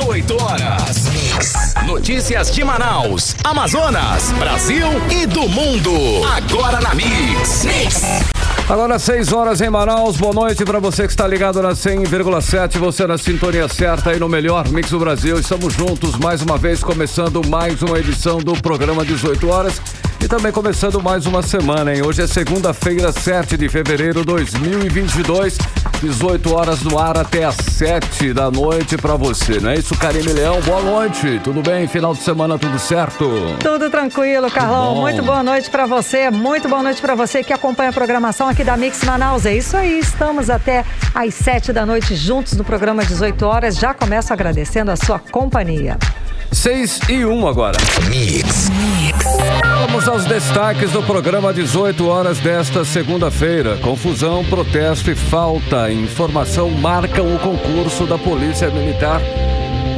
18 horas. Notícias de Manaus, Amazonas, Brasil e do mundo. Agora na Mix. Agora 6 horas em Manaus. Boa noite para você que está ligado na 100,7. Você na sintonia certa e no melhor Mix do Brasil. Estamos juntos mais uma vez, começando mais uma edição do programa 18 horas. E também começando mais uma semana, hein? Hoje é segunda-feira, 7 de fevereiro de 2022. 18 horas no ar até às 7 da noite pra você, não é isso, Karine Leão? Boa noite, tudo bem? Final de semana, tudo certo? Tudo tranquilo, Carlão. Muito boa noite pra você, muito boa noite pra você que acompanha a programação aqui da Mix Manaus. É isso aí, estamos até às 7 da noite juntos no programa 18 horas. Já começo agradecendo a sua companhia. 6:01 agora. Mix. Vamos aos destaques do programa 18 horas desta segunda-feira. Confusão, protesto e falta. Informação marcam o concurso da Polícia Militar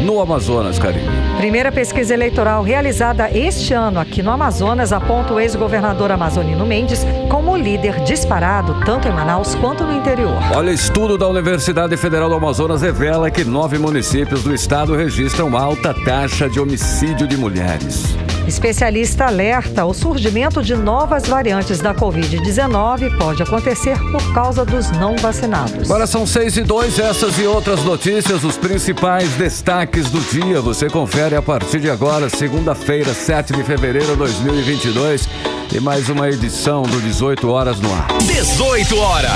no Amazonas, Karine. Primeira pesquisa eleitoral realizada este ano aqui no Amazonas aponta o ex-governador amazonino Mendes como líder disparado, tanto em Manaus quanto no interior. Olha, estudo da Universidade Federal do Amazonas revela que 9 municípios do estado registram alta taxa de homicídio de mulheres. Especialista alerta: o surgimento de novas variantes da Covid-19 pode acontecer por causa dos não vacinados. Agora são 6:02, essas e outras notícias, os principais destaques do dia. Você confere a partir de agora, segunda-feira, 7 de fevereiro de 2022. E mais uma edição do 18 horas no ar. 18 horas.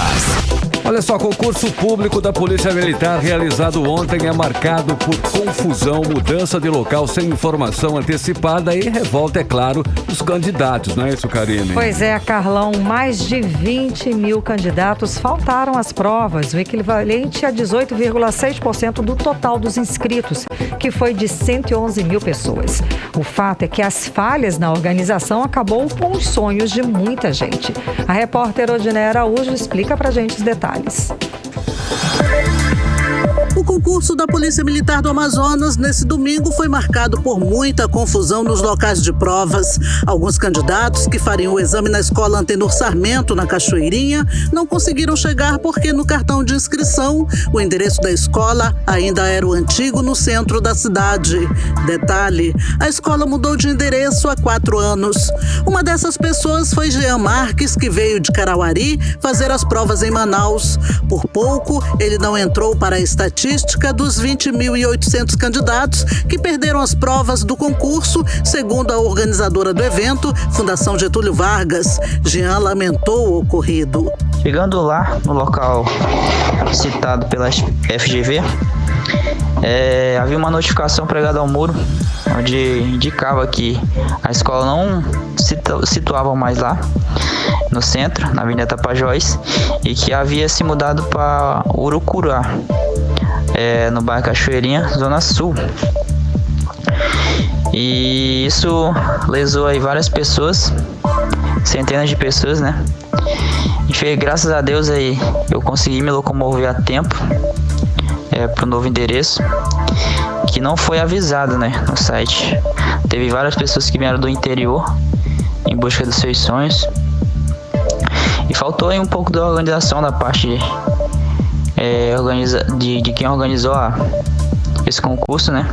Olha só, concurso público da Polícia Militar realizado ontem é marcado por confusão, mudança de local sem informação antecipada e revolta, é claro, dos candidatos, não é isso, Karine? Pois é, Carlão, mais de 20 mil candidatos faltaram às provas, o equivalente a 18,6% do total dos inscritos, que foi de 111 mil pessoas. O fato é que as falhas na organização acabou com os sonhos de muita gente. A repórter Odiné Araújo explica pra gente os detalhes. O concurso da Polícia Militar do Amazonas nesse domingo foi marcado por muita confusão nos locais de provas. Alguns candidatos que fariam o exame na escola Antenor Sarmento, na Cachoeirinha, não conseguiram chegar porque no cartão de inscrição o endereço da escola ainda era o antigo no centro da cidade. Detalhe, a escola mudou de endereço há 4 anos. Uma dessas pessoas foi Jean Marques, que veio de Carauari fazer as provas em Manaus. Por pouco, ele não entrou para a estatística dos 20.800 candidatos que perderam as provas do concurso, segundo a organizadora do evento, Fundação Getúlio Vargas. Jean lamentou o ocorrido. Chegando lá, no local citado pela FGV, havia uma notificação pregada ao muro, onde indicava que a escola não se situava mais lá, no centro, na Avenida Tapajós, e que havia se mudado para Urucurá, no bairro Cachoeirinha, Zona Sul. E isso lesou aí várias pessoas, centenas de pessoas, né? E graças a Deus aí eu consegui me locomover a tempo para o novo endereço, que não foi avisado, né, no site. Teve várias pessoas que vieram do interior em busca dos seus sonhos. E faltou aí um pouco da organização da parte de quem organizou esse concurso, né?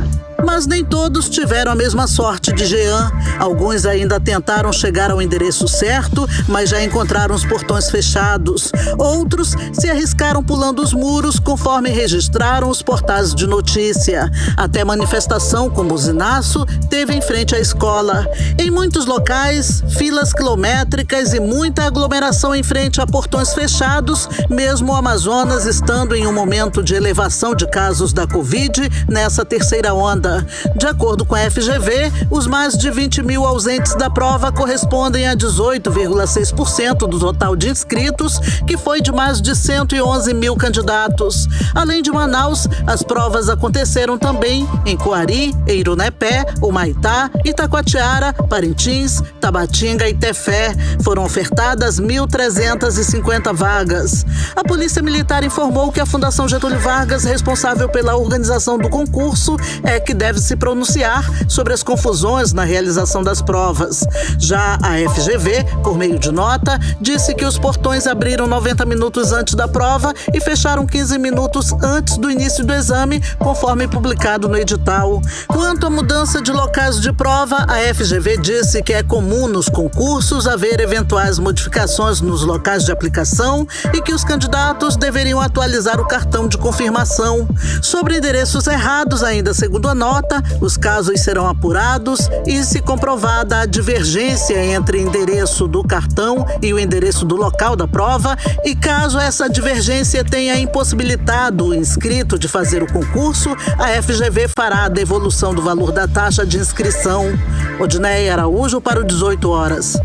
Mas nem todos tiveram a mesma sorte de Jean. Alguns ainda tentaram chegar ao endereço certo, mas já encontraram os portões fechados. Outros se arriscaram pulando os muros, conforme registraram os portais de notícia. Até manifestação com buzinaço teve em frente à escola. Em muitos locais, filas quilométricas e muita aglomeração em frente a portões fechados, mesmo o Amazonas estando em um momento de elevação de casos da Covid nessa terceira onda. De acordo com a FGV, os mais de 20 mil ausentes da prova correspondem a 18,6% do total de inscritos, que foi de mais de 111 mil candidatos. Além de Manaus, as provas aconteceram também em Coari, Eirunepé, Humaitá, Itacoatiara, Parintins, Tabatinga e Tefé. Foram ofertadas 1.350 vagas. A Polícia Militar informou que a Fundação Getúlio Vargas, responsável pela organização do concurso, é que deve se pronunciar sobre as confusões na realização das provas. Já a FGV, por meio de nota, disse que os portões abriram 90 minutos antes da prova e fecharam 15 minutos antes do início do exame, conforme publicado no edital. Quanto à mudança de locais de prova, a FGV disse que é comum nos concursos haver eventuais modificações nos locais de aplicação e que os candidatos deveriam atualizar o cartão de confirmação. Sobre endereços errados, ainda segundo a nota, os casos serão apurados e, se comprovada a divergência entre o endereço do cartão e o endereço do local da prova, e caso essa divergência tenha impossibilitado o inscrito de fazer o concurso, a FGV fará a devolução do valor da taxa de inscrição. Odneia Araújo para o 18 horas.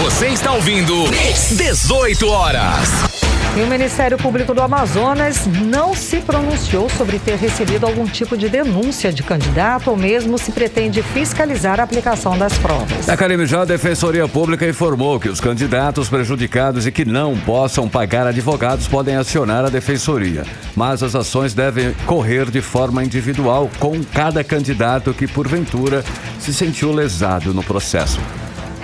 Você está ouvindo 18 horas. E o Ministério Público do Amazonas não se pronunciou sobre ter recebido algum tipo de denúncia de candidato ou mesmo se pretende fiscalizar a aplicação das provas. A Karime, já a Defensoria Pública informou que os candidatos prejudicados e que não possam pagar advogados podem acionar a Defensoria, mas as ações devem correr de forma individual com cada candidato que, porventura, se sentiu lesado no processo.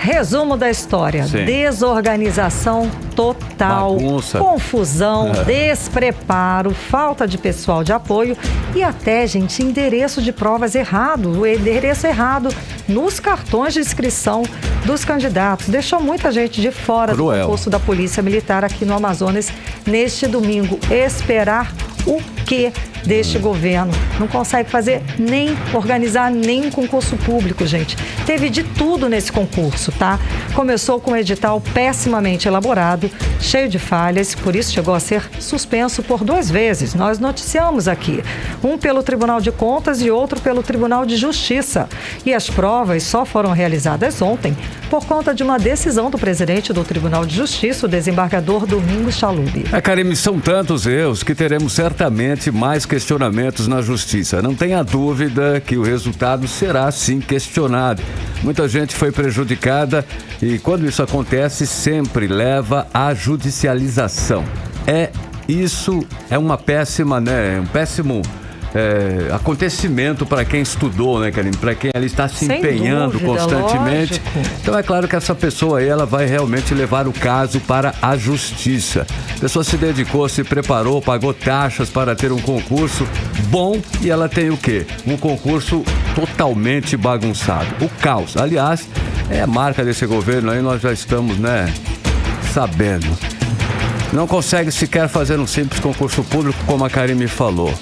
Resumo da história: Sim. Desorganização total, bagunça, confusão, despreparo, falta de pessoal de apoio e até, gente, endereço de provas errado, o endereço errado nos cartões de inscrição dos candidatos. Deixou muita gente de fora do concurso da Polícia Militar aqui no Amazonas neste domingo. Esperar o quê deste governo? Não consegue fazer nem organizar nem um concurso público, gente. Teve de tudo nesse concurso, tá? Começou com um edital pessimamente elaborado, cheio de falhas, por isso chegou a ser suspenso por 2 vezes. Nós noticiamos aqui, um pelo Tribunal de Contas e outro pelo Tribunal de Justiça. E as provas só foram realizadas ontem por conta de uma decisão do presidente do Tribunal de Justiça, o desembargador Domingos Chalub. Karime, são tantos erros que teremos certamente mais questionamentos na Justiça. Não tenha dúvida que o resultado será sim questionado. Muita gente foi prejudicada e quando isso acontece sempre leva à judicialização. Isso é uma péssima, né? Um péssimo acontecimento para quem estudou, né, Karime? Para quem ali está se empenhando constantemente. Lógico. Então é claro que essa pessoa aí, ela vai realmente levar o caso para a justiça. A pessoa se dedicou, se preparou, pagou taxas para ter um concurso bom e ela tem o quê? Um concurso totalmente bagunçado. O caos. Aliás, é a marca desse governo aí, nós já estamos, né, sabendo. Não consegue sequer fazer um simples concurso público, como a Karime falou.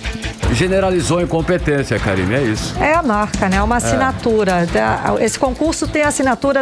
Generalizou a incompetência, Karime, é isso. É a marca, né? Uma assinatura. Esse concurso tem a assinatura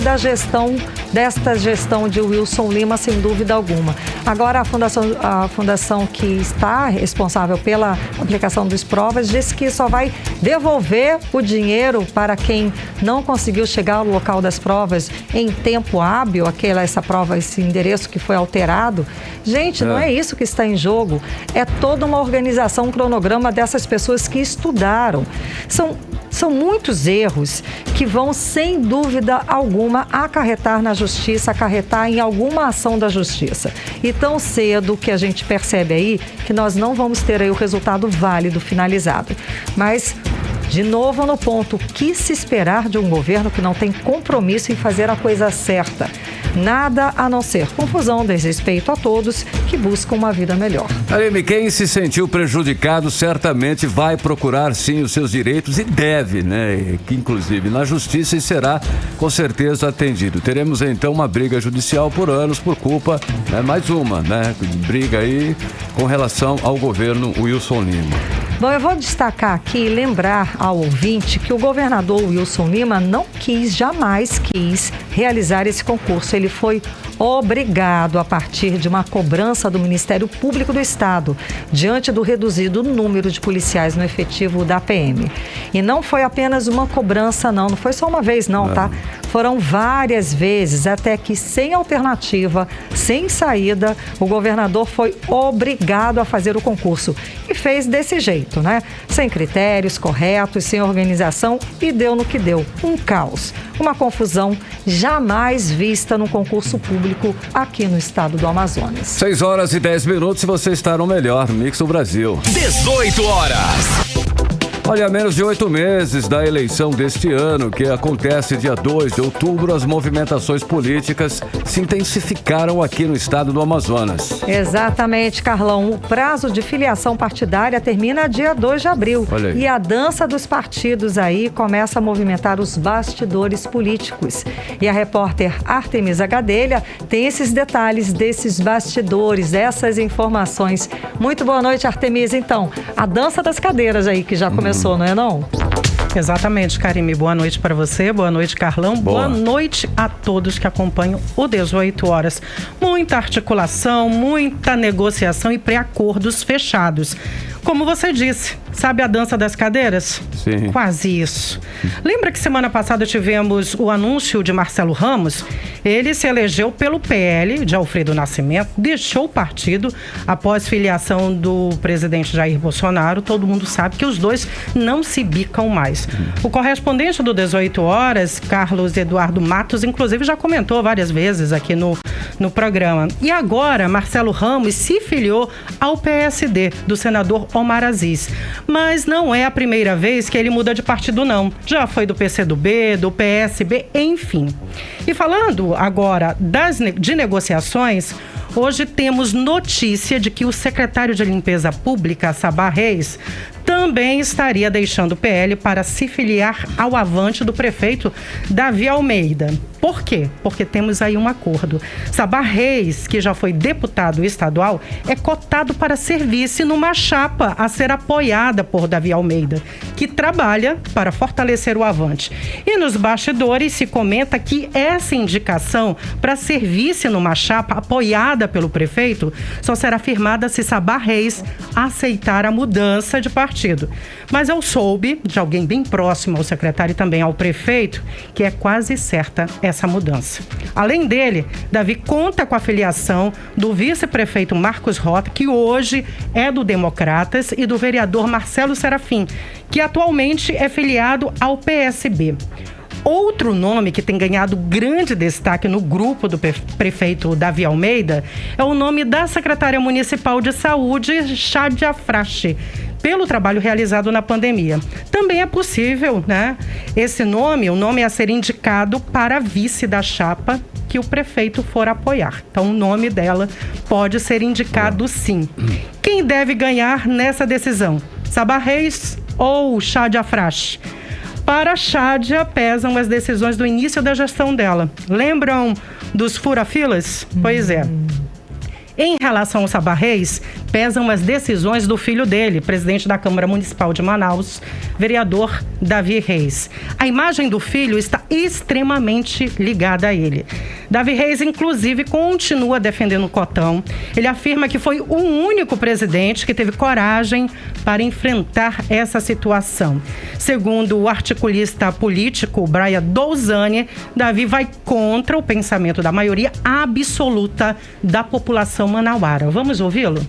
desta gestão de Wilson Lima, sem dúvida alguma. Agora, a fundação que está responsável pela aplicação das provas disse que só vai devolver o dinheiro para quem não conseguiu chegar ao local das provas em tempo hábil, essa prova, esse endereço que foi alterado. Gente, não é isso que está em jogo. É toda uma organização, um cronograma dessas pessoas que estudaram. São muitos erros que vão, sem dúvida alguma, acarretar na justiça, acarretar em alguma ação da justiça. E tão cedo que a gente percebe aí que nós não vamos ter aí o resultado válido, finalizado. Mas, de novo no ponto, o que se esperar de um governo que não tem compromisso em fazer a coisa certa? Nada a não ser confusão, desrespeito a todos que buscam uma vida melhor. Karime, quem se sentiu prejudicado certamente vai procurar sim os seus direitos e deve, né? Que inclusive na justiça, e será com certeza atendido. Teremos então uma briga judicial por anos por culpa, né? Mais uma, né? Briga aí com relação ao governo Wilson Lima. Bom, eu vou destacar aqui e lembrar ao ouvinte que o governador Wilson Lima jamais quis realizar esse concurso. Ele foi obrigado a partir de uma cobrança do Ministério Público do Estado, diante do reduzido número de policiais no efetivo da PM. E não foi apenas uma cobrança, não foi só uma vez, tá? Foram várias vezes, até que sem alternativa, sem saída, o governador foi obrigado a fazer o concurso. E fez desse jeito, né? Sem critérios corretos, sem organização, e deu no que deu. Um caos, uma confusão jamais vista no concurso público aqui no estado do Amazonas. 6h10 e você está no melhor Mix do Brasil. 18 horas. Olha, a menos de 8 meses da eleição deste ano, que acontece dia 2 de outubro, as movimentações políticas se intensificaram aqui no estado do Amazonas. Exatamente, Carlão. O prazo de filiação partidária termina dia 2 de abril. Olha aí. E a dança dos partidos aí começa a movimentar os bastidores políticos. E a repórter Artemisa Gadelha tem esses detalhes desses bastidores, essas informações. Muito boa noite, Artemisa. Então, a dança das cadeiras aí que já começou, não é não? Exatamente, Karime. Boa noite para você, boa noite, Carlão. Boa noite a todos que acompanham o 18 horas. Muita articulação, muita negociação e pré-acordos fechados. Como você disse, sabe a dança das cadeiras? Sim. Quase isso. Lembra que semana passada tivemos o anúncio de Marcelo Ramos? Ele se elegeu pelo PL de Alfredo Nascimento, deixou o partido após filiação do presidente Jair Bolsonaro. Todo mundo sabe que os dois não se bicam mais. O correspondente do 18 horas, Carlos Eduardo Matos, inclusive já comentou várias vezes aqui no programa. E agora, Marcelo Ramos se filiou ao PSD, do senador Omar Aziz. Mas não é a primeira vez que ele muda de partido, não. Já foi do PCdoB, do PSB, enfim. E falando agora de negociações, hoje temos notícia de que o secretário de Limpeza Pública, Sabá Reis, também estaria deixando o PL para se filiar ao avante do prefeito Davi Almeida. Por quê? Porque temos aí um acordo. Sabá Reis, que já foi deputado estadual, é cotado para ser vice numa chapa a ser apoiada por Davi Almeida, que trabalha para fortalecer o avante. E nos bastidores se comenta que essa indicação para ser vice numa chapa apoiada pelo prefeito só será firmada se Sabá Reis aceitar a mudança de partido. Mas eu soube de alguém bem próximo ao secretário e também ao prefeito que é quase certa essa mudança. Além dele, Davi conta com a filiação do vice-prefeito Marcos Rota, que hoje é do Democratas, e do vereador Marcelo Serafim, que atualmente é filiado ao PSB. Outro nome que tem ganhado grande destaque no grupo do prefeito Davi Almeida é o nome da secretária municipal de saúde, Chádia Frache, pelo trabalho realizado na pandemia. Também é possível, né, o nome a ser indicado para a vice da chapa que o prefeito for apoiar. Então, o nome dela pode ser indicado, sim. Quem deve ganhar nessa decisão? Sabá Reis ou Chádia Frache? Para a Chádia, pesam as decisões do início da gestão dela. Lembram dos fura-filas? Pois é. Em relação ao Sabá Reis, pesam as decisões do filho dele, presidente da Câmara Municipal de Manaus, vereador Davi Reis. A imagem do filho está extremamente ligada a ele. Davi Reis, inclusive, continua defendendo o cotão. Ele afirma que foi o único presidente que teve coragem para enfrentar essa situação. Segundo o articulista político Brian Douzani, Davi vai contra o pensamento da maioria absoluta da população manauara. Vamos ouvi-lo?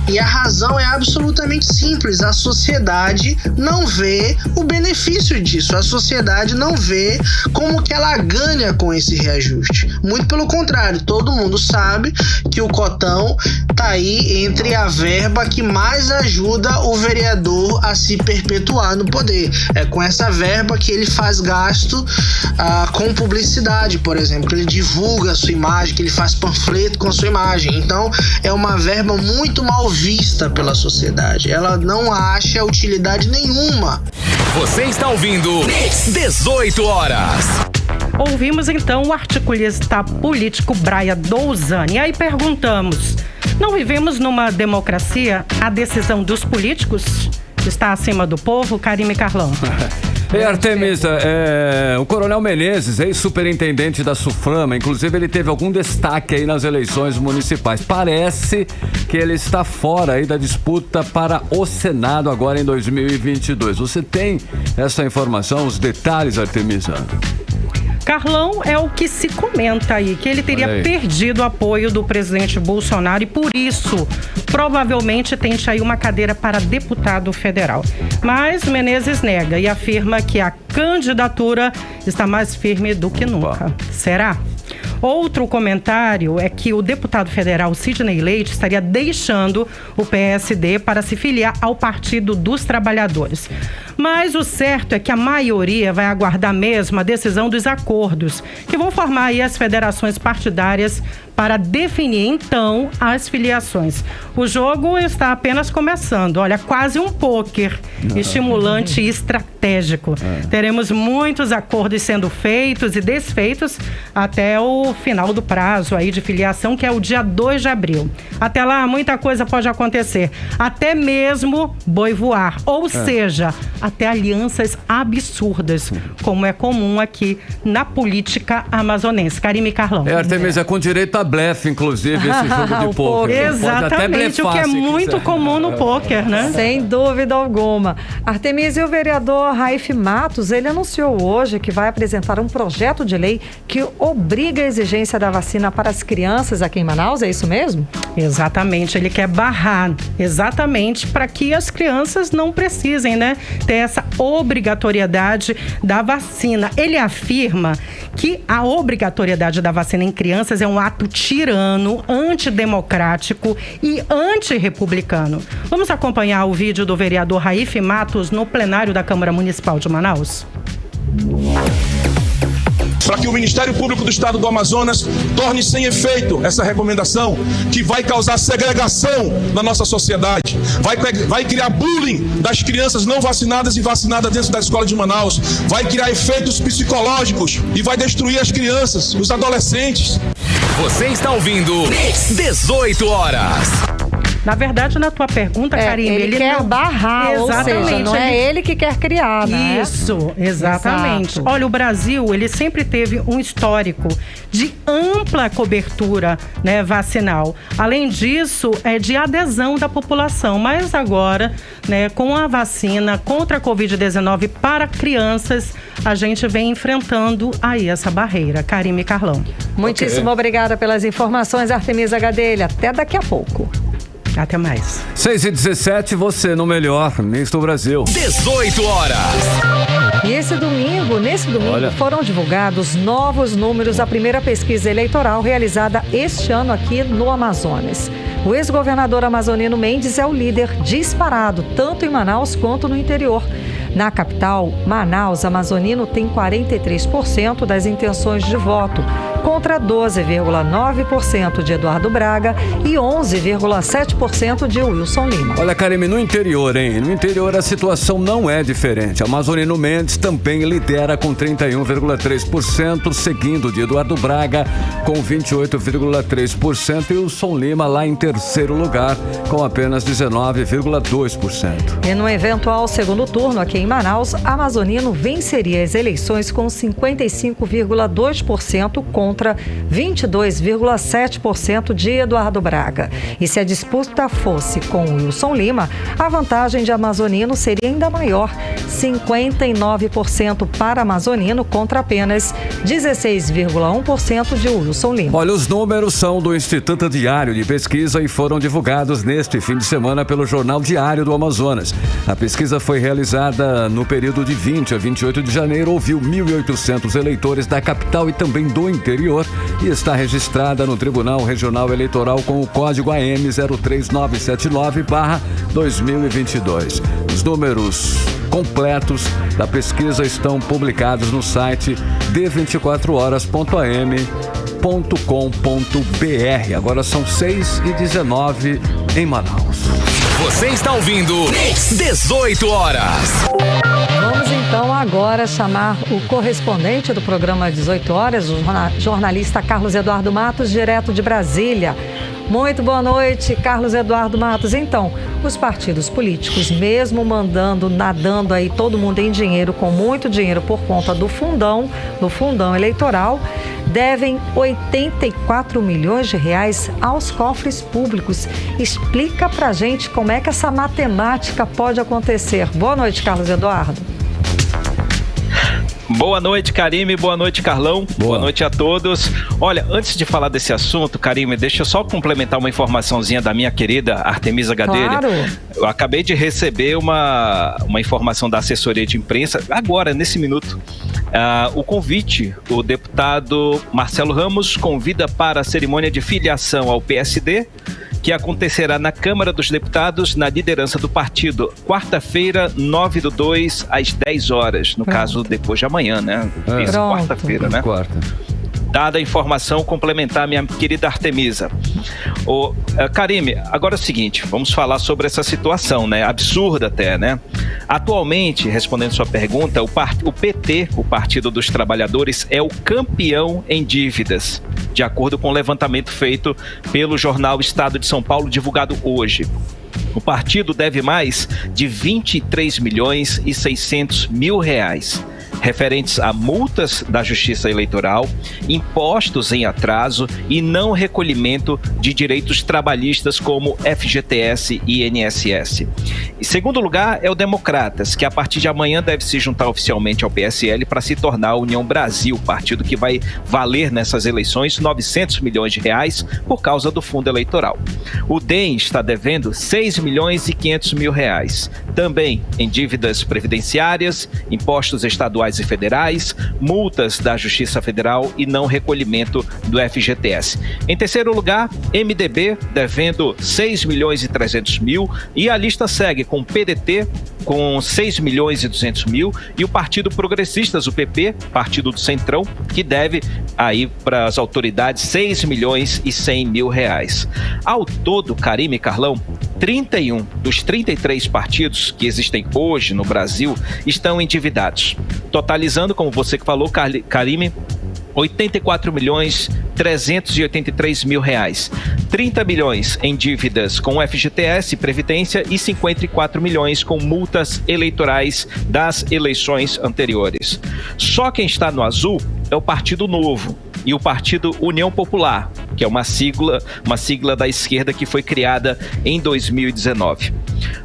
E a razão é absolutamente simples. A sociedade não vê o benefício disso. A sociedade não vê como que ela ganha com esse reajuste. Muito pelo contrário, todo mundo sabe que o cotão tá aí entre a verba que mais ajuda o vereador a se perpetuar no poder. É com essa verba que ele faz gasto com publicidade, por exemplo, que ele divulga a sua imagem, que ele faz panfleto com a sua imagem. Então, é uma verba muito mal vista pela sociedade. Ela não acha utilidade nenhuma. Você está ouvindo 18 horas. Ouvimos então o articulista político Brian Douzani. E aí perguntamos: não vivemos numa democracia? A decisão dos políticos está acima do povo? Karime Carlão. Ei, Artemisa, o Coronel Menezes, ex-superintendente da SUFRAMA, inclusive ele teve algum destaque aí nas eleições municipais. Parece que ele está fora aí da disputa para o Senado agora em 2022. Você tem essa informação, os detalhes, Artemisa? Carlão, é o que se comenta aí, que ele teria perdido o apoio do presidente Bolsonaro e por isso provavelmente tente aí uma cadeira para deputado federal. Mas Menezes nega e afirma que a candidatura está mais firme do que nunca. Será? Outro comentário é que o deputado federal Sidney Leite estaria deixando o PSD para se filiar ao Partido dos Trabalhadores. Mas o certo é que a maioria vai aguardar mesmo a decisão dos acordos, que vão formar aí as federações partidárias para definir, então, as filiações. O jogo está apenas começando. Olha, quase um pôquer estimulante e estratégico. Teremos muitos acordos sendo feitos e desfeitos até o final do prazo aí de filiação, que é o dia 2 de abril. Até lá, muita coisa pode acontecer. Até mesmo boi voar. Ou seja, até alianças absurdas, como é comum aqui na política amazonense. Karime e Carlão. Artemisia, com direito a blefe, inclusive, esse jogo de pôquer. Exatamente, o que é muito comum no pôquer, né? Sem dúvida alguma. Artemisia, e o vereador Raif Matos, ele anunciou hoje que vai apresentar um projeto de lei que obriga a exigência da vacina para as crianças aqui em Manaus, é isso mesmo? Exatamente, ele quer barrar exatamente para que as crianças não precisem, né, ter essa obrigatoriedade da vacina. Ele afirma que a obrigatoriedade da vacina em crianças é um ato tirano, antidemocrático e antirrepublicano. Vamos acompanhar o vídeo do vereador Raif Matos no plenário da Câmara Municipal de Manaus. Para que o Ministério Público do Estado do Amazonas torne sem efeito essa recomendação que vai causar segregação na nossa sociedade, vai criar bullying das crianças não vacinadas e vacinadas dentro da escola de Manaus, vai criar efeitos psicológicos e vai destruir as crianças, os adolescentes. Você está ouvindo 18 horas. Na verdade, na tua pergunta, Karime, ele quer não... barrar, exatamente, ou seja, não é ele que quer criar, né? Isso, exatamente. Exato. Olha, o Brasil, ele sempre teve um histórico de ampla cobertura, né, vacinal. Além disso, é de adesão da população. Mas agora, né, com a vacina contra a Covid-19 para crianças, a gente vem enfrentando aí essa barreira. Karime e Carlão. Muitíssimo obrigada pelas informações, Artemisia Gadelha. Até daqui a pouco. Até mais. 6h17, você no melhor Mix do Brasil. 18 horas. E nesse domingo, foram divulgados novos números da primeira pesquisa eleitoral realizada este ano aqui no Amazonas. O ex-governador amazonino Mendes é o líder disparado, tanto em Manaus quanto no interior. Na capital, Manaus, amazonino tem 43% das intenções de voto, contra 12,9% de Eduardo Braga e 11,7% de Wilson Lima. Olha, Karime, no interior, hein? No interior a situação não é diferente. Amazonino Mendes também lidera com 31,3%, seguindo de Eduardo Braga com 28,3% e Wilson Lima lá em terceiro lugar com apenas 19,2%. E no eventual segundo turno aqui em Manaus, amazonino venceria as eleições com 55,2% contra 22,7% de Eduardo Braga. E se a disputa fosse com Wilson Lima, a vantagem de amazonino seria ainda maior, 59% para amazonino contra apenas 16,1% de Wilson Lima. Olha, os números são do Instituto Diário de Pesquisa e foram divulgados neste fim de semana pelo Jornal Diário do Amazonas. A pesquisa foi realizada no período de 20 a 28 de janeiro, ouviu 1.800 eleitores da capital e também do interior e está registrada no Tribunal Regional Eleitoral com o código AM 03979/2022. Os números completos da pesquisa estão publicados no site d24horas.am.com.br. Agora são 6h19 em Manaus. Você está ouvindo 18 horas. Vamos então agora chamar o correspondente do programa 18 horas, o jornalista Carlos Eduardo Matos, direto de Brasília. Muito boa noite, Carlos Eduardo Matos. Então, os partidos políticos, mesmo nadando aí todo mundo em dinheiro, com muito dinheiro por conta do fundão eleitoral, devem 84 milhões de reais aos cofres públicos. Explica pra gente como é que essa matemática pode acontecer. Boa noite, Carlos Eduardo. Boa noite, Karime. Boa noite, Carlão. Boa noite a todos. Olha, antes de falar desse assunto, Karime, deixa eu só complementar uma informaçãozinha da minha querida Artemisia Gadelha. Claro. Eu acabei de receber uma informação da assessoria de imprensa, agora, nesse minuto. O convite, o deputado Marcelo Ramos convida para a cerimônia de filiação ao PSD, que acontecerá na Câmara dos Deputados, na liderança do partido, quarta-feira, 9/2, às 10 horas. No caso, depois de amanhã, né? Quarta-feira, né? Dada a informação complementar, minha querida Artemisa. Karime, agora é o seguinte, vamos falar sobre essa situação, né? Absurda até, né? Atualmente, respondendo sua pergunta, o PT, o Partido dos Trabalhadores, é o campeão em dívidas, de acordo com o levantamento feito pelo jornal Estado de São Paulo, divulgado hoje. O partido deve mais de 23.600.000 reais. Referentes a multas da Justiça Eleitoral, impostos em atraso e não recolhimento de direitos trabalhistas como FGTS e INSS. Em segundo lugar é o Democratas, que a partir de amanhã deve se juntar oficialmente ao PSL para se tornar a União Brasil, partido que vai valer nessas eleições 900 milhões de reais por causa do fundo eleitoral. O DEM está devendo 6.500.000 reais, também em dívidas previdenciárias, impostos estaduais e federais, multas da Justiça Federal e não recolhimento do FGTS. Em terceiro lugar, MDB devendo 6.300.000 e a lista segue com o PDT com 6.200.000 e o Partido Progressistas, o PP, Partido do Centrão, que deve aí para as autoridades 6.100.000 reais. Ao todo, Karime e Carlão, 31 dos 33 partidos que existem hoje no Brasil estão endividados, totalizando, como você que falou, Karime, 84.383.000 reais. 30 milhões em dívidas com FGTS, Previdência e 54 milhões com multas eleitorais das eleições anteriores. Só quem está no azul é o Partido Novo e o Partido União Popular, que é uma sigla da esquerda que foi criada em 2019.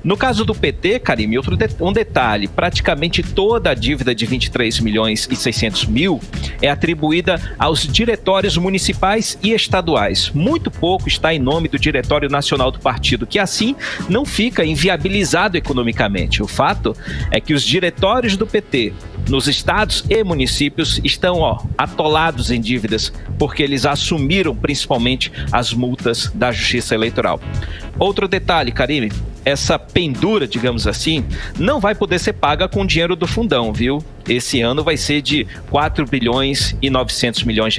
No caso do PT, Karime, um detalhe, praticamente toda a dívida de 23.600.000 é atribuída aos diretórios municipais e estaduais. Muito pouco está em nome do Diretório Nacional do Partido, que assim não fica inviabilizado economicamente. O fato é que os diretórios do PT nos estados e municípios estão atolados em dívidas, porque eles assumiram principalmente as multas da Justiça Eleitoral. Outro detalhe, Karime, essa pendura, digamos assim, não vai poder ser paga com dinheiro do fundão, viu? Esse ano vai ser de 4.900 milhões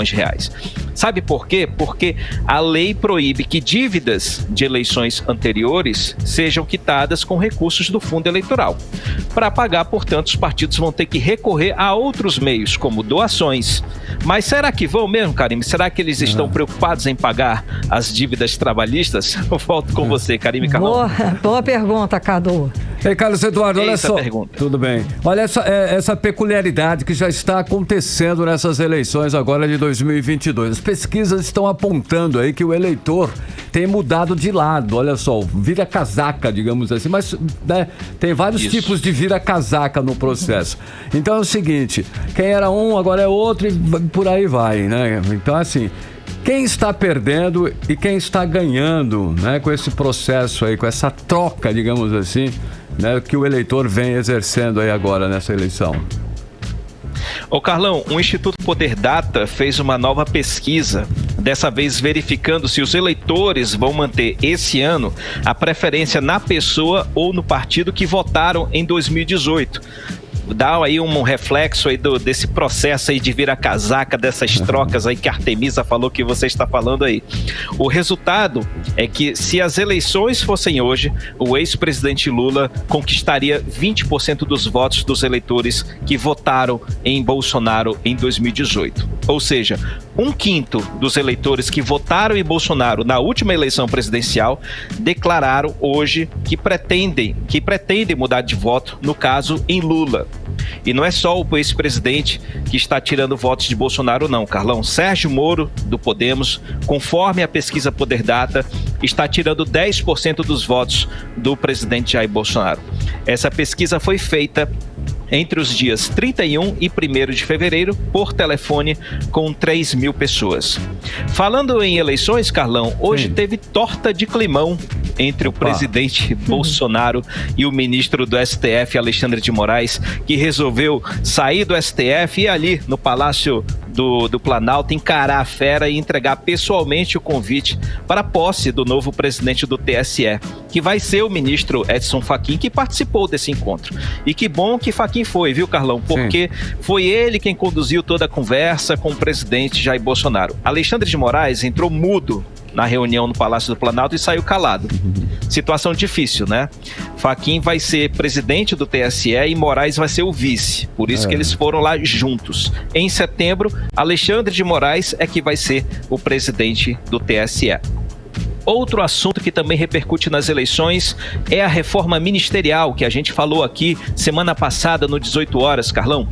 de reais. Sabe por quê? Porque a lei proíbe que dívidas de eleições anteriores sejam quitadas com recursos do fundo eleitoral. Para pagar, portanto, os partidos vão ter que recorrer a outros meios, como doações. Mas será que vão mesmo, Karime? Será que eles estão preocupados em pagar as dívidas trabalhistas? Eu volto com você, Karime Carlão. Boa pergunta, Cadu. Ei, Carlos Eduardo, olha só. Pergunta. Tudo bem. Olha essa peculiaridade que já está acontecendo nessas eleições agora de 2022. As pesquisas estão apontando aí que o eleitor tem mudado de lado. Olha só, vira casaca, digamos assim. Mas né, tem vários tipos de vira casaca no processo. Então é o seguinte, quem era um agora é outro e por aí vai, né? Então assim, quem está perdendo e quem está ganhando, né, com esse processo aí, com essa troca, digamos assim, né, que o eleitor vem exercendo aí agora nessa eleição? Ô Carlão, o Instituto Poder Data fez uma nova pesquisa, dessa vez verificando se os eleitores vão manter esse ano a preferência na pessoa ou no partido que votaram em 2018. Dá aí um reflexo aí desse processo aí de virar casaca, dessas trocas aí que a Artemisa falou que você está falando aí. O resultado é que se as eleições fossem hoje, o ex-presidente Lula conquistaria 20% dos votos dos eleitores que votaram em Bolsonaro em 2018. Ou seja, 1/5 dos eleitores que votaram em Bolsonaro na última eleição presidencial declararam hoje que pretendem mudar de voto, no caso, em Lula. E não é só o ex-presidente que está tirando votos de Bolsonaro não, Carlão. Sérgio Moro, do Podemos, conforme a pesquisa Poder Data, está tirando 10% dos votos do presidente Jair Bolsonaro. Essa pesquisa foi feita entre os dias 31 e 1º de fevereiro, por telefone, com 3.000 pessoas. Falando em eleições, Carlão, hoje teve torta de climão entre o presidente Bolsonaro e o ministro do STF, Alexandre de Moraes, que resolveu sair do STF e ir ali no Palácio do Planalto encarar a fera e entregar pessoalmente o convite para a posse do novo presidente do TSE, que vai ser o ministro Edson Fachin, que participou desse encontro. E que bom que Fachin foi, viu, Carlão? Porque foi ele quem conduziu toda a conversa com o presidente Jair Bolsonaro. Alexandre de Moraes entrou mudo na reunião no Palácio do Planalto e saiu calado. Situação difícil, né? Fachin vai ser presidente do TSE e Moraes vai ser o vice. Por isso que eles foram lá juntos. Em setembro, Alexandre de Moraes é que vai ser o presidente do TSE. Outro assunto que também repercute nas eleições é a reforma ministerial, que a gente falou aqui semana passada no 18 horas, Carlão.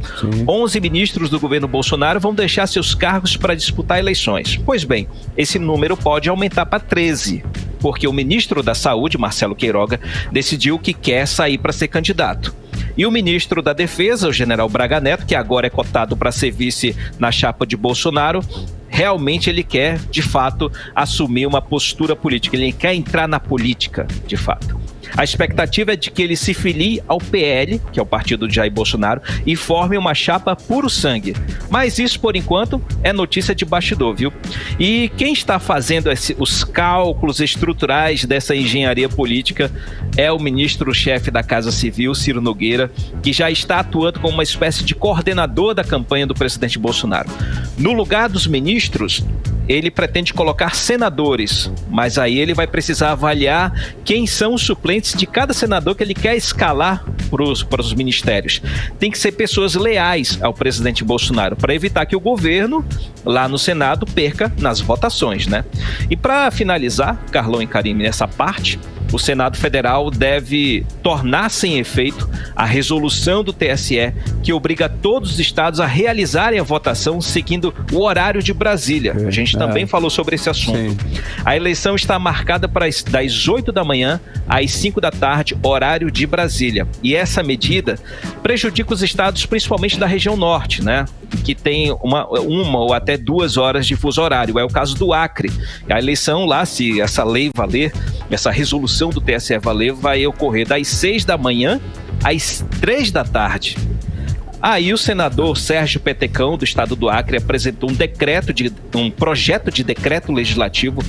11 ministros do governo Bolsonaro vão deixar seus cargos para disputar eleições. Pois bem, esse número pode aumentar para 13, porque o ministro da Saúde, Marcelo Queiroga, decidiu que quer sair para ser candidato. E o ministro da Defesa, o general Braga Neto, que agora é cotado para ser vice na chapa de Bolsonaro, realmente ele quer, de fato, assumir uma postura política. Ele quer entrar na política, de fato. A expectativa é de que ele se filie ao PL, que é o partido de Jair Bolsonaro, e forme uma chapa puro sangue. Mas isso, por enquanto, é notícia de bastidor, viu? E quem está fazendo os cálculos estruturais dessa engenharia política é o ministro-chefe da Casa Civil, Ciro Nogueira, que já está atuando como uma espécie de coordenador da campanha do presidente Bolsonaro. No lugar dos ministros, ele pretende colocar senadores, mas aí ele vai precisar avaliar quem são os suplentes de cada senador que ele quer escalar para os ministérios. Tem que ser pessoas leais ao presidente Bolsonaro, para evitar que o governo, lá no Senado, perca nas votações, né? E para finalizar, Carlão e Karime, nessa parte, o Senado Federal deve tornar sem efeito a resolução do TSE que obriga todos os estados a realizarem a votação seguindo o horário de Brasília. A gente também falou sobre esse assunto. A eleição está marcada para das 8 da manhã às 5 da tarde, horário de Brasília. E essa medida prejudica os estados, principalmente da região norte, né? Que tem uma ou até 2 horas de fuso horário. É o caso do Acre. A eleição lá, se essa lei valer, essa resolução do TSE valer, vai ocorrer das 6 da manhã às 3 da tarde. Aí o senador Sérgio Petecão, do estado do Acre, apresentou um projeto de decreto legislativo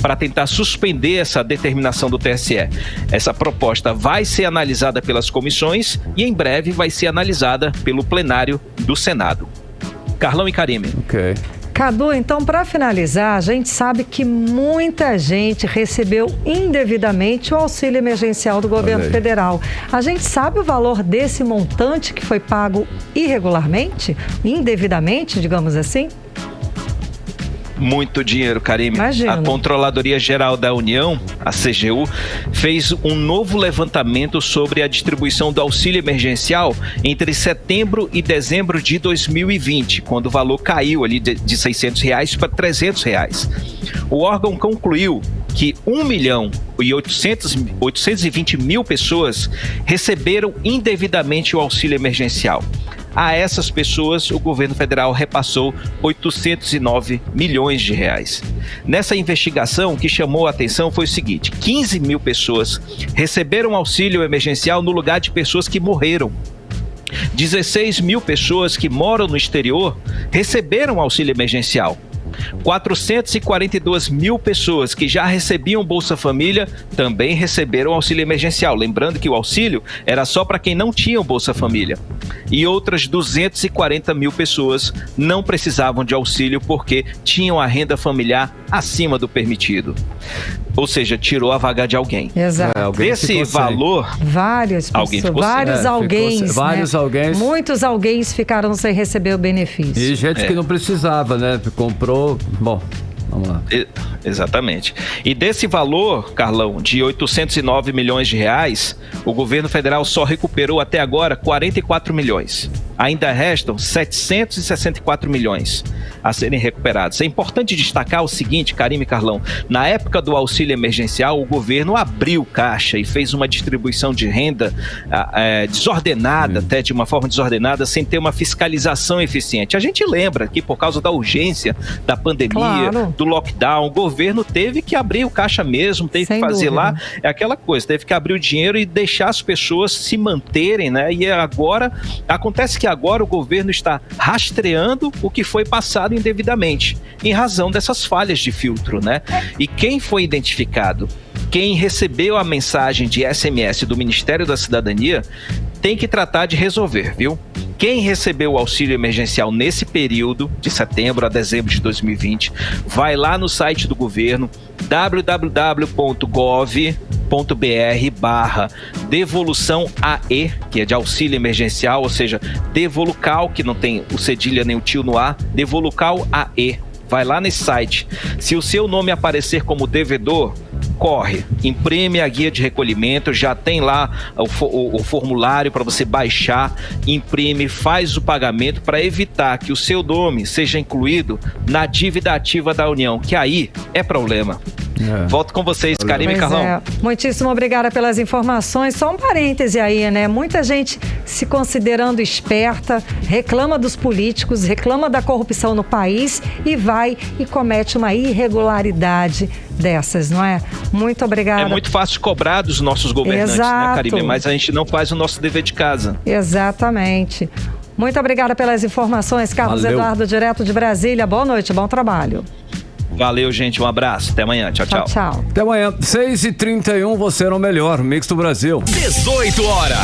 para tentar suspender essa determinação do TSE. Essa proposta vai ser analisada pelas comissões e em breve vai ser analisada pelo plenário do Senado. Carlão e Karime. Ok. Cadu, então, para finalizar, a gente sabe que muita gente recebeu indevidamente o auxílio emergencial do governo federal. A gente sabe o valor desse montante que foi pago irregularmente, indevidamente, digamos assim? Muito dinheiro, Karime. Imagino. A Controladoria Geral da União, a CGU, fez um novo levantamento sobre a distribuição do auxílio emergencial entre setembro e dezembro de 2020, quando o valor caiu ali de R$600 para R$300. O órgão concluiu que 1.820.000 pessoas receberam indevidamente o auxílio emergencial. A essas pessoas, o governo federal repassou 809 milhões de reais. Nessa investigação, o que chamou a atenção foi o seguinte: 15 mil pessoas receberam auxílio emergencial no lugar de pessoas que morreram. 16 mil pessoas que moram no exterior receberam auxílio emergencial. 442 mil pessoas que já recebiam Bolsa Família também receberam auxílio emergencial. Lembrando que o auxílio era só para quem não tinha o Bolsa Família. E outras 240 mil pessoas não precisavam de auxílio porque tinham a renda familiar acima do permitido. Ou seja, tirou a vaga de alguém. Exato. Desse valor... Várias pessoas, vários alguém. Muitos alguém ficaram sem receber o benefício. E gente que não precisava, né? Comprou... Bom, vamos lá. Exatamente. E desse valor, Carlão, de 809 milhões de reais, o governo federal só recuperou até agora 44 milhões. ainda restam 764 milhões a serem recuperados. É importante destacar o seguinte, Karime e Carlão, na época do auxílio emergencial, o governo abriu caixa e fez uma distribuição de renda desordenada, até de uma forma desordenada, sem ter uma fiscalização eficiente. A gente lembra que por causa da urgência da pandemia, do lockdown, o governo teve que abrir o caixa mesmo, teve que fazer lá, aquela coisa, teve que abrir o dinheiro e deixar as pessoas se manterem, né? E agora, acontece que agora o governo está rastreando o que foi passado indevidamente, em razão dessas falhas de filtro, né? E quem foi identificado, quem recebeu a mensagem de SMS do Ministério da Cidadania, tem que tratar de resolver, viu? Quem recebeu o auxílio emergencial nesse período, de setembro a dezembro de 2020, vai lá no site do governo, www.gov.br/devolução AE, que é de auxílio emergencial, ou seja, Devolucal, que não tem o cedilha nem o tio no A, Devolucal AE. Vai lá nesse site. Se o seu nome aparecer como devedor, corre, imprime a guia de recolhimento, já tem lá o formulário para você baixar, imprime, faz o pagamento para evitar que o seu nome seja incluído na dívida ativa da União, que aí é problema. Volto com vocês, Karime e Carlão. Muitíssimo obrigada pelas informações. Só um parêntese aí, né? Muita gente se considerando esperta, reclama dos políticos, reclama da corrupção no país e vai e comete uma irregularidade dessas, não é? Muito obrigada. É muito fácil cobrar dos nossos governantes, né, Karime? Mas a gente não faz o nosso dever de casa. Exatamente. Muito obrigada pelas informações, Carlos Eduardo, direto de Brasília. Boa noite, bom trabalho. Valeu, gente. Um abraço. Até amanhã. Tchau, tchau. Tchau. Até amanhã. 6h31, você no melhor Mix do Brasil. 18 horas.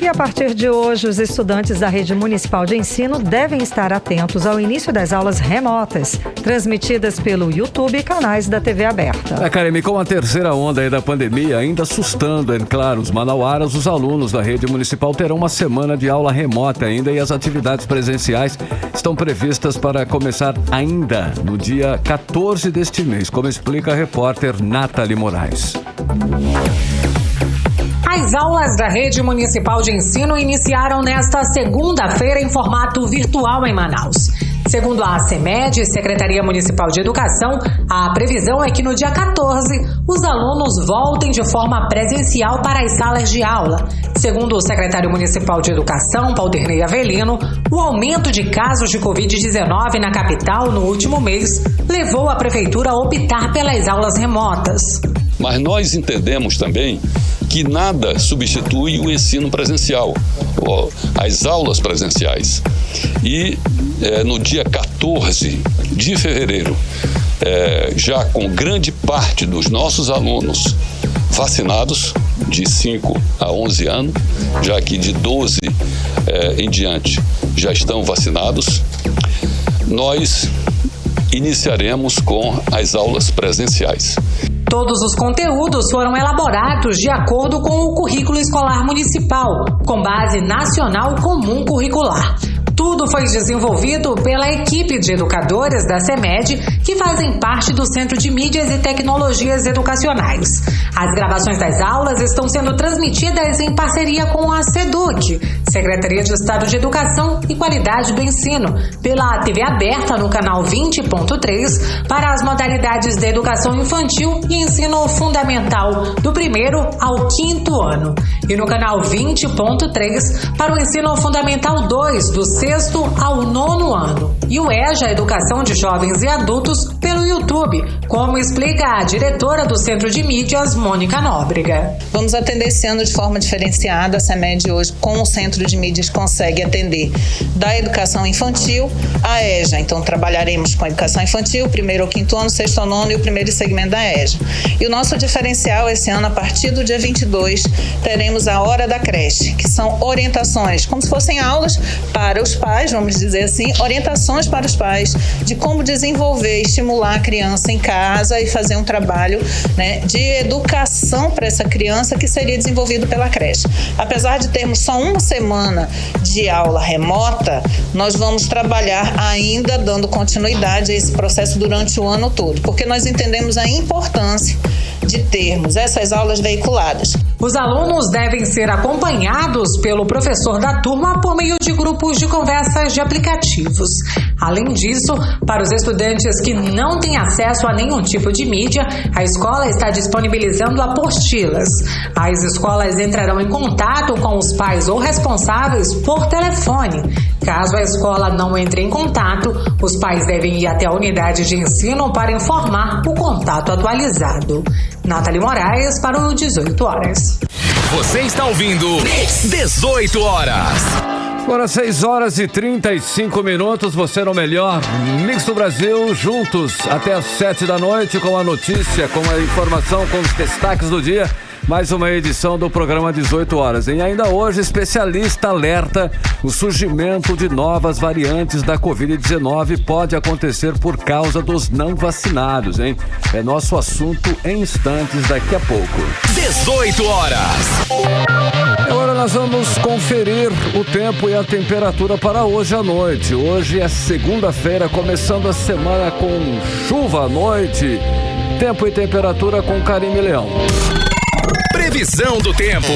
E a partir de hoje, os estudantes da Rede Municipal de Ensino devem estar atentos ao início das aulas remotas, transmitidas pelo YouTube e canais da TV aberta. Karime, com a terceira onda aí da pandemia, ainda assustando, claro, os manauaras, os alunos da Rede Municipal terão uma semana de aula remota ainda e as atividades presenciais estão previstas para começar ainda no dia 14 deste mês, como explica a repórter Nathalie Moraes. As aulas da Rede Municipal de Ensino iniciaram nesta segunda-feira em formato virtual em Manaus. Segundo a CEMED, Secretaria Municipal de Educação, a previsão é que no dia 14 os alunos voltem de forma presencial para as salas de aula. Segundo o secretário municipal de Educação, Paulderney Avelino, o aumento de casos de Covid-19 na capital no último mês levou a prefeitura a optar pelas aulas remotas. Mas nós entendemos também que nada substitui o ensino presencial, as aulas presenciais. E no dia 14 de fevereiro, já com grande parte dos nossos alunos vacinados, de 5 a 11 anos, já que de 12 em diante já estão vacinados, nós iniciaremos com as aulas presenciais. Todos os conteúdos foram elaborados de acordo com o currículo escolar municipal, com base nacional comum curricular. Tudo foi desenvolvido pela equipe de educadores da CEMED, que fazem parte do Centro de Mídias e Tecnologias Educacionais. As gravações das aulas estão sendo transmitidas em parceria com a SEDUC, Secretaria de Estado de Educação e Qualidade do Ensino, pela TV aberta no canal 20.3 para as modalidades de educação infantil e ensino fundamental do 1º ao 5º ano, e no canal 20.3 para o ensino fundamental 2 do 6º ao 9º ano, e o EJA Educação de Jovens e Adultos pelo YouTube, como explica a diretora do Centro de Mídias, Mônica Nóbrega. Vamos atender esse ano de forma diferenciada. A CEMED hoje, com o Centro de Mídias, consegue atender da educação infantil à EJA. Então, trabalharemos com a educação infantil, 1º ao 5º ano, 6º ao 9º e o primeiro segmento da EJA. E o nosso diferencial esse ano, a partir do dia 22, teremos a Hora da Creche, que são orientações, como se fossem aulas para os pais, vamos dizer assim, orientações para os pais de como desenvolver, estimular a criança em casa e fazer um trabalho, né, de educação para essa criança que seria desenvolvido pela creche. Apesar de termos só uma semana de aula remota, nós vamos trabalhar ainda dando continuidade a esse processo durante o ano todo, porque nós entendemos a importância de termos essas aulas veiculadas. Os alunos devem ser acompanhados pelo professor da turma por meio de grupos de conversas de aplicativos. Além disso, para os estudantes que não têm acesso a nenhum tipo de mídia, a escola está disponibilizando apostilas. As escolas entrarão em contato com os pais ou responsáveis por telefone. Caso a escola não entre em contato, os pais devem ir até a unidade de ensino para informar o contato atualizado. Nathalie Moraes para o 18 horas. Você está ouvindo 18 horas. Agora 6 horas e 35 minutos, você no melhor Mix do Brasil, juntos até as 7 da noite com a notícia, com a informação, com os destaques do dia. Mais uma edição do programa 18 horas. E ainda hoje, especialista alerta: o surgimento de novas variantes da Covid-19 pode acontecer por causa dos não vacinados, hein? É nosso assunto em instantes daqui a pouco. 18 horas. Agora nós vamos conferir o tempo e a temperatura para hoje à noite. Hoje é segunda-feira, começando a semana com chuva à noite. Tempo e temperatura com Karime Leão. Previsão do tempo.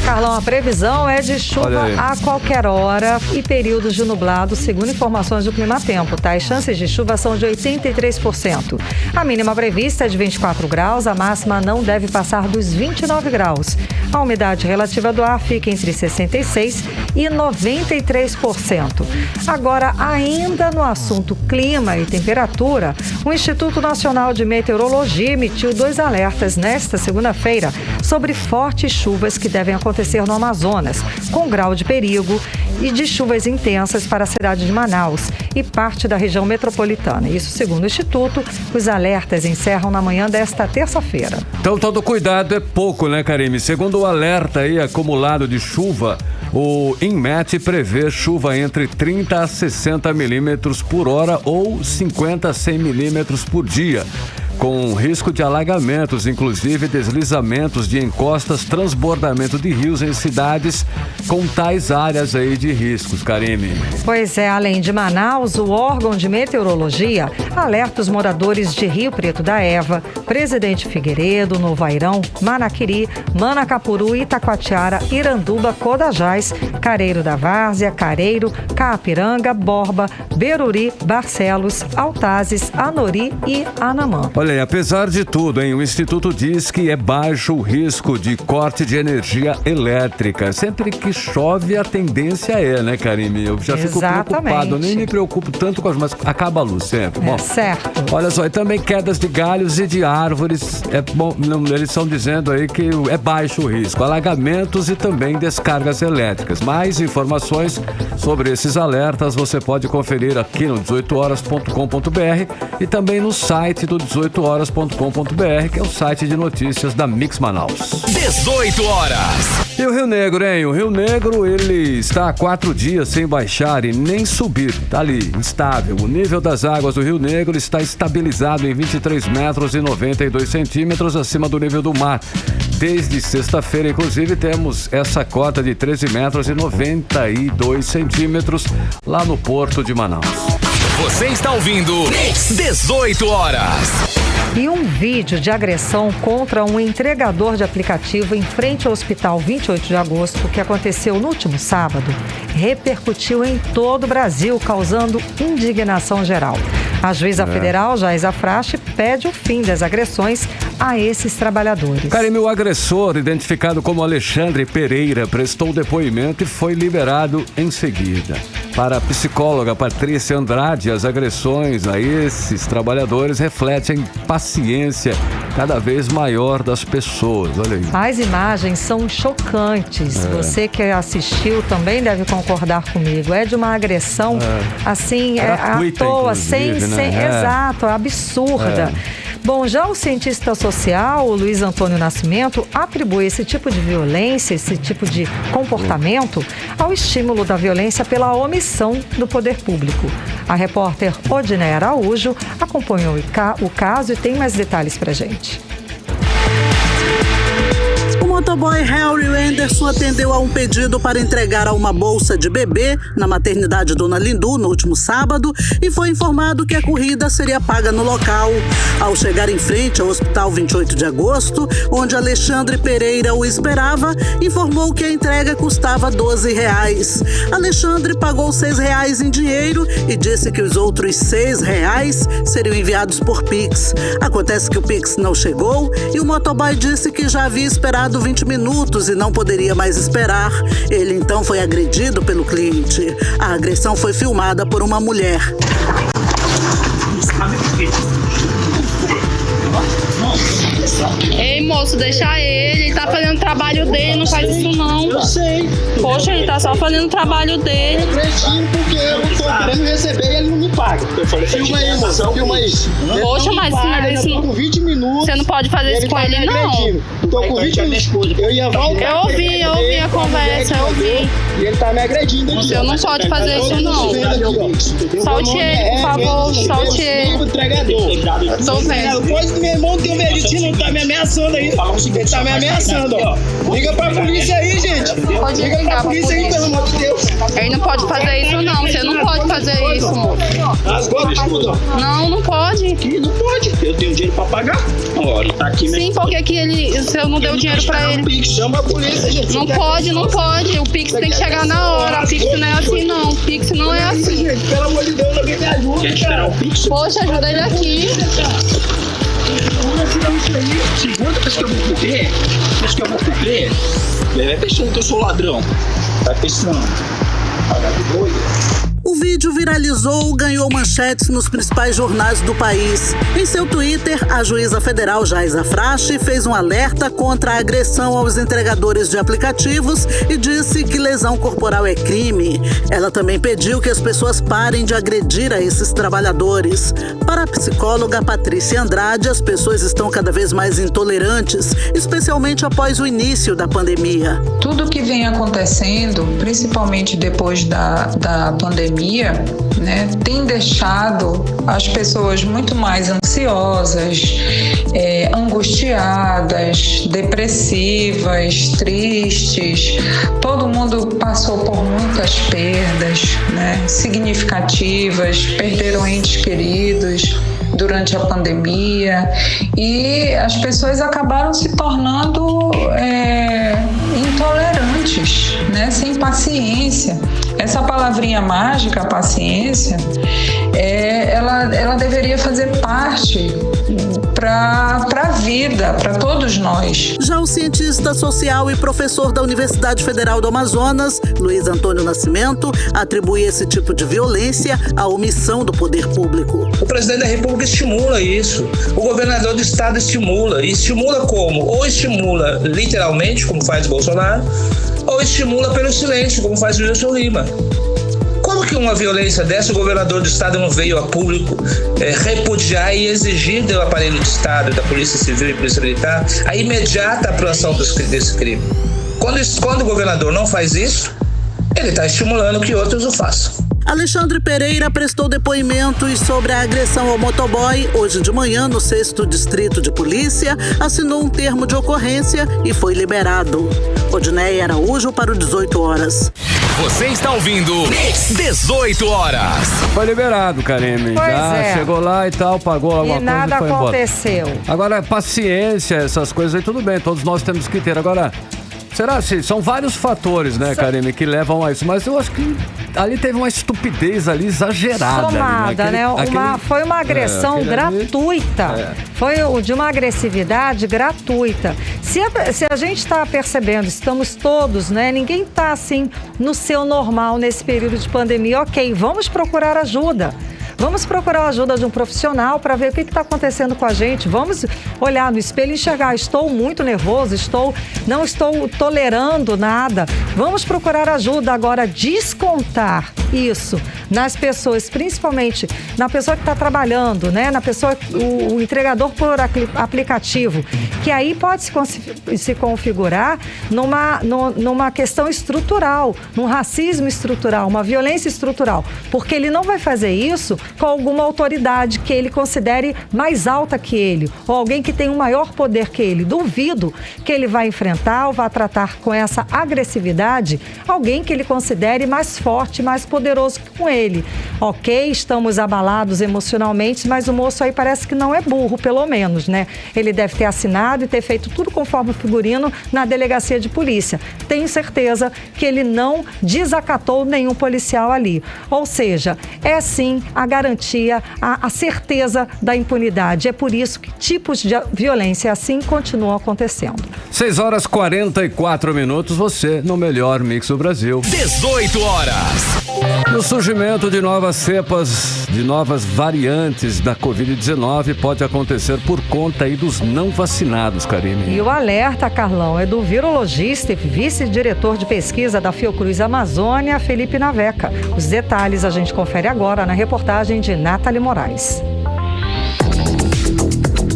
Carlão, a previsão é de chuva a qualquer hora e períodos de nublado, segundo informações do Climatempo, tá? As chances de chuva são de 83%. A mínima prevista é de 24 graus, a máxima não deve passar dos 29 graus. A umidade relativa do ar fica entre 66% e 93%. Agora, ainda no assunto clima e temperatura, o Instituto Nacional de Meteorologia emitiu 2 alertas nesta segunda-feira sobre fortes chuvas que devem acontecer no Amazonas, com grau de perigo e de chuvas intensas para a cidade de Manaus e parte da região metropolitana. Isso segundo o Instituto, os alertas encerram na manhã desta terça-feira. Então todo cuidado é pouco, né, Karime? Segundo o alerta aí acumulado de chuva, o INMET prevê chuva entre 30 a 60 milímetros por hora ou 50 a 100 milímetros por dia, com risco de alagamentos, inclusive deslizamentos de encostas, transbordamento de rios em cidades com tais áreas aí de riscos, Karime. Pois é, além de Manaus, o órgão de meteorologia alerta os moradores de Rio Preto da Eva, Presidente Figueiredo, Novo Airão, Manaquiri, Manacapuru, Itacoatiara, Iranduba, Codajás, Careiro da Várzea, Careiro, Caapiranga, Borba, Beruri, Barcelos, Altazes, Anori e Anamã. Olha aí, apesar de tudo, hein, o Instituto diz que é baixo o risco de corte de energia elétrica. Sempre que chove, a tendência é, né, Karime? Eu já fico preocupado, nem me preocupo tanto com as, mas acaba a luz sempre. Bom, certo. Olha só, e também quedas de galhos e de árvores. Eles estão dizendo aí que é baixo o risco. Alagamentos e também descargas elétricas. Mais informações sobre esses alertas você pode conferir aqui no 18horas.com.br e também no site do 18horas.com.br, que é o site de notícias da Mix Manaus. 18 horas. E o Rio Negro, hein? O Rio Negro, ele está há 4 dias sem baixar e nem subir. Tá ali, instável. O nível das águas do Rio Negro está estabilizado em 23 metros e 92 centímetros acima do nível do mar. Desde sexta-feira, inclusive, temos essa cota de 13 metros e 92 centímetros lá no Porto de Manaus. Você está ouvindo 18 horas. E um vídeo de agressão contra um entregador de aplicativo em frente ao Hospital 28 de Agosto, que aconteceu no último sábado, repercutiu em todo o Brasil, causando indignação geral. A juíza federal, Jaisa Frache, pede o fim das agressões a esses trabalhadores. Karime, o agressor, identificado como Alexandre Pereira, prestou depoimento e foi liberado em seguida. Para a psicóloga Patrícia Andrade, as agressões a esses trabalhadores refletem paciência cada vez maior das pessoas. Olha aí. As imagens são chocantes. Você que assistiu também deve concordar comigo. É de uma agressão assim, à toa, sem, exato, absurda. Bom, já o cientista social, o Luiz Antônio Nascimento, atribui esse tipo de violência, esse tipo de comportamento ao estímulo da violência pela omissão do poder público. A repórter Odiné Araújo acompanhou o caso e tem mais detalhes pra gente. motoboy Harry Anderson atendeu a um pedido para entregar a uma bolsa de bebê na maternidade Dona Lindu no último sábado e foi informado que a corrida seria paga no local. Ao chegar em frente ao Hospital 28 de Agosto, onde Alexandre Pereira o esperava, informou que a entrega custava R$12. Alexandre pagou R$6 em dinheiro e disse que os outros R$6 seriam enviados por Pix. Acontece que o Pix não chegou e o motoboy disse que já havia esperado 20 minutos e não poderia mais esperar. Ele então foi agredido pelo cliente. A agressão foi filmada por uma mulher. Ei, moço, deixa ele tá fazendo o trabalho dele, não faz isso não. Eu sei. Poxa, ele tá só fazendo o trabalho dele. Eu acredito porque eu tô querendo receber e ele não me paga. Filma aí, moço, filma isso. Poxa, mas eu tô com 20 minutos. Você não pode fazer isso com ele, não. Tô com 20 minutos. Eu ia voltar. Eu ouvi a conversa, eu ouvi. E ele tá me agredindo aqui. Você não pode fazer isso, não. Solte ele, por favor, solte ele. Tô vendo. Depois do meu irmão tem um veritino, tá me ameaçando aí. Ele tá me ameaçando, ó. Liga pra polícia aí, gente. Liga pra polícia aí, pelo amor de Deus. Ele não pode fazer isso, não. Você não pode fazer isso, moço. Rasgou tudo. Não pode. Aqui não pode. Eu tenho dinheiro pra pagar. Ó, ele tá aqui mesmo. Sim, porque que você não deu dinheiro pra ele. Chama a polícia, gente. Não pode. O Pix tem que chegar na hora. O Pix não é assim, não. O Pix não é assim. Gente, pelo amor de Deus, alguém me ajuda. Quer esperar o Pix? Poxa, ajuda ele aqui. Segunda vez que eu vou comer, vai pensando que eu sou ladrão. Vai pensando. Pagar de doido. O vídeo viralizou, ganhou manchetes nos principais jornais do país. Em seu Twitter, a juíza federal Jaisa Frache fez um alerta contra a agressão aos entregadores de aplicativos e disse que lesão corporal é crime. Ela também pediu que as pessoas parem de agredir a esses trabalhadores. Para a psicóloga Patrícia Andrade, as pessoas estão cada vez mais intolerantes, especialmente após o início da pandemia. Tudo que vem acontecendo, principalmente depois da pandemia, né, tem deixado as pessoas muito mais ansiosas, angustiadas, depressivas, tristes. Todo mundo passou por muitas perdas, né, significativas, perderam entes queridos durante a pandemia e as pessoas acabaram se tornando intolerantes, né, sem paciência. Essa palavrinha mágica, paciência, ela deveria fazer parte para a vida, para todos nós. Já o cientista social e professor da Universidade Federal do Amazonas, Luiz Antônio Nascimento, atribui esse tipo de violência à omissão do poder público. O presidente da República estimula isso, o governador do estado estimula. E estimula como? Ou estimula literalmente, como faz o Bolsonaro, ou estimula pelo silêncio, como faz o Wilson Lima. Como que uma violência dessa, o governador do estado não veio a público repudiar e exigir do aparelho de estado, da Polícia Civil e Polícia Militar, a imediata aprovação desse crime? Quando o governador não faz isso, ele está estimulando que outros o façam. Alexandre Pereira prestou depoimentos sobre a agressão ao motoboy hoje de manhã no 6º Distrito de Polícia, assinou um termo de ocorrência e foi liberado. Odneia Araújo para o 18 horas. Você está ouvindo 18 horas. Foi liberado, Karime. Pois Chegou lá e tal, pagou alguma coisa e nada foi aconteceu. Embora. Agora, paciência, essas coisas aí, tudo bem, todos nós temos que ter. Agora, será assim? São vários fatores, né, Karime, que levam a isso. Mas eu acho que ali teve uma estupidez ali exagerada. Somada, ali, né? Foi uma agressão gratuita. Foi de uma agressividade gratuita. Se a gente está percebendo, estamos todos, né? Ninguém está assim no seu normal nesse período de pandemia. Ok, vamos procurar ajuda. Vamos procurar a ajuda de um profissional para ver o que está acontecendo com a gente. Vamos olhar no espelho e enxergar. Estou muito nervoso, não estou tolerando nada. Vamos procurar ajuda. Agora, descontar isso nas pessoas, principalmente na pessoa que está trabalhando, né? Na pessoa, o entregador por aplicativo, que aí pode se configurar numa questão estrutural, num racismo estrutural, uma violência estrutural, porque ele não vai fazer isso com alguma autoridade que ele considere mais alta que ele, ou alguém que tem um maior poder que ele. Duvido que ele vai enfrentar ou vai tratar com essa agressividade alguém que ele considere mais forte, mais poderoso que com ele. Ok, estamos abalados emocionalmente, mas o moço aí parece que não é burro, pelo menos, né? Ele deve ter assinado e ter feito tudo conforme o figurino na delegacia de polícia. Tenho certeza que ele não desacatou nenhum policial ali. Ou seja, é sim a garantia, a certeza da impunidade. É por isso que tipos de violência assim continuam acontecendo. 6h44, você no melhor mix do Brasil. 18 horas. O surgimento de novas cepas, de novas variantes da Covid-19 pode acontecer por conta aí dos não vacinados, Karine. E o alerta, Carlão, é do virologista e vice-diretor de pesquisa da Fiocruz Amazônia, Felipe Naveca. Os detalhes a gente confere agora na reportagem de Nathalie Moraes.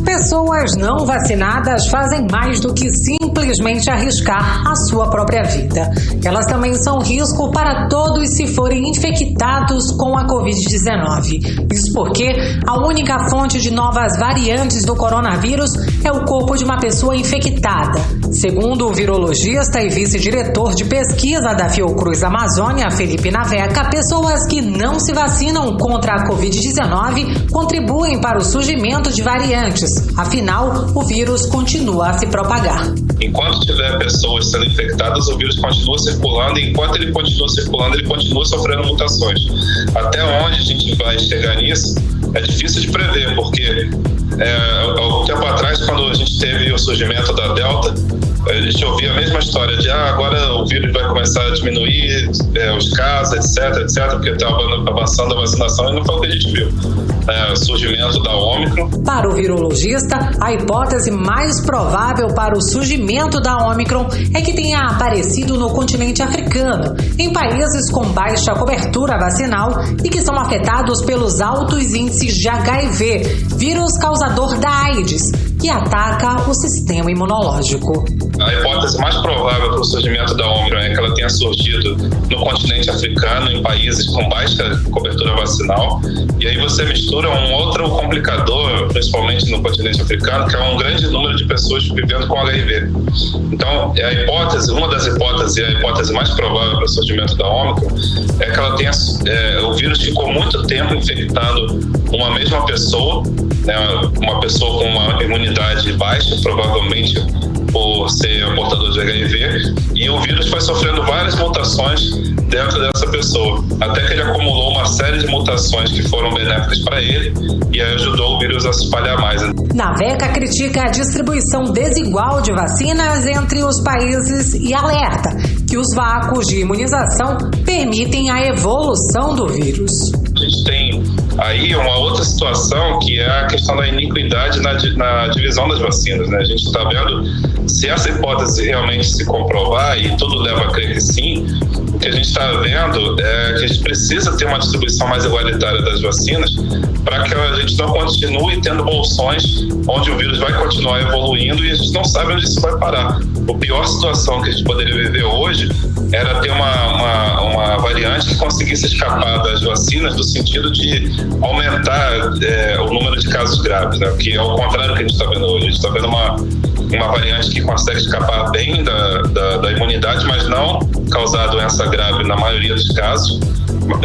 Pessoas não vacinadas fazem mais do que simplesmente arriscar a sua própria vida. Elas também são risco para todos se forem infectados com a Covid-19. Isso porque a única fonte de novas variantes do coronavírus é o corpo de uma pessoa infectada. Segundo o virologista e vice-diretor de pesquisa da Fiocruz Amazônia, Felipe Naveca, pessoas que não se vacinam contra a Covid-19 contribuem para o surgimento de variantes. Afinal, o vírus continua a se propagar. Enquanto tiver pessoas sendo infectadas, o vírus continua circulando, e enquanto ele continua circulando, ele continua sofrendo mutações. Até onde a gente vai chegar nisso é difícil de prever, porque há tempo atrás, quando a gente teve o surgimento da Delta, a gente ouvia a mesma história de agora o vírus vai começar a diminuir os casos, etc, porque estava avançando a vacinação, e não foi o que a gente viu. O surgimento da Ômicron. Para o virologista, a hipótese mais provável para o surgimento da Ômicron é que tenha aparecido no continente africano, em países com baixa cobertura vacinal e que são afetados pelos altos índices de HIV, vírus causador da AIDS, que ataca o sistema imunológico. A hipótese mais provável para o surgimento da Ômicron é que ela tenha surgido no continente africano, em países com baixa cobertura vacinal, e aí você mistura um outro complicador, principalmente no continente africano, que é um grande número de pessoas vivendo com HIV. Então, a hipótese, uma das hipóteses, e a hipótese mais provável para o surgimento da Ômicron, é que ela tenha, o vírus ficou muito tempo infectando uma mesma pessoa, né, uma pessoa com uma imunidade baixa, provavelmente por ser portador de HIV, e o vírus foi sofrendo várias mutações dentro dessa pessoa, até que ele acumulou uma série de mutações que foram benéficas para ele, e aí ajudou o vírus a se espalhar mais. Naveca critica a distribuição desigual de vacinas entre os países e alerta que os vácuos de imunização permitem a evolução do vírus. A gente tem aí uma outra situação, que é a questão da iniquidade na divisão das vacinas, né? A gente está vendo, se essa hipótese realmente se comprovar, e tudo leva a crer que sim, o que a gente está vendo é que a gente precisa ter uma distribuição mais igualitária das vacinas para que a gente não continue tendo bolsões onde o vírus vai continuar evoluindo e a gente não sabe onde isso vai parar. A pior situação que a gente poderia viver hoje era ter uma variante que conseguisse escapar das vacinas, no sentido de aumentar o número de casos graves, né? Que é o contrário que a gente está vendo hoje. A gente está vendo uma variante que consegue escapar bem da imunidade, mas não causar doença grave na maioria dos casos.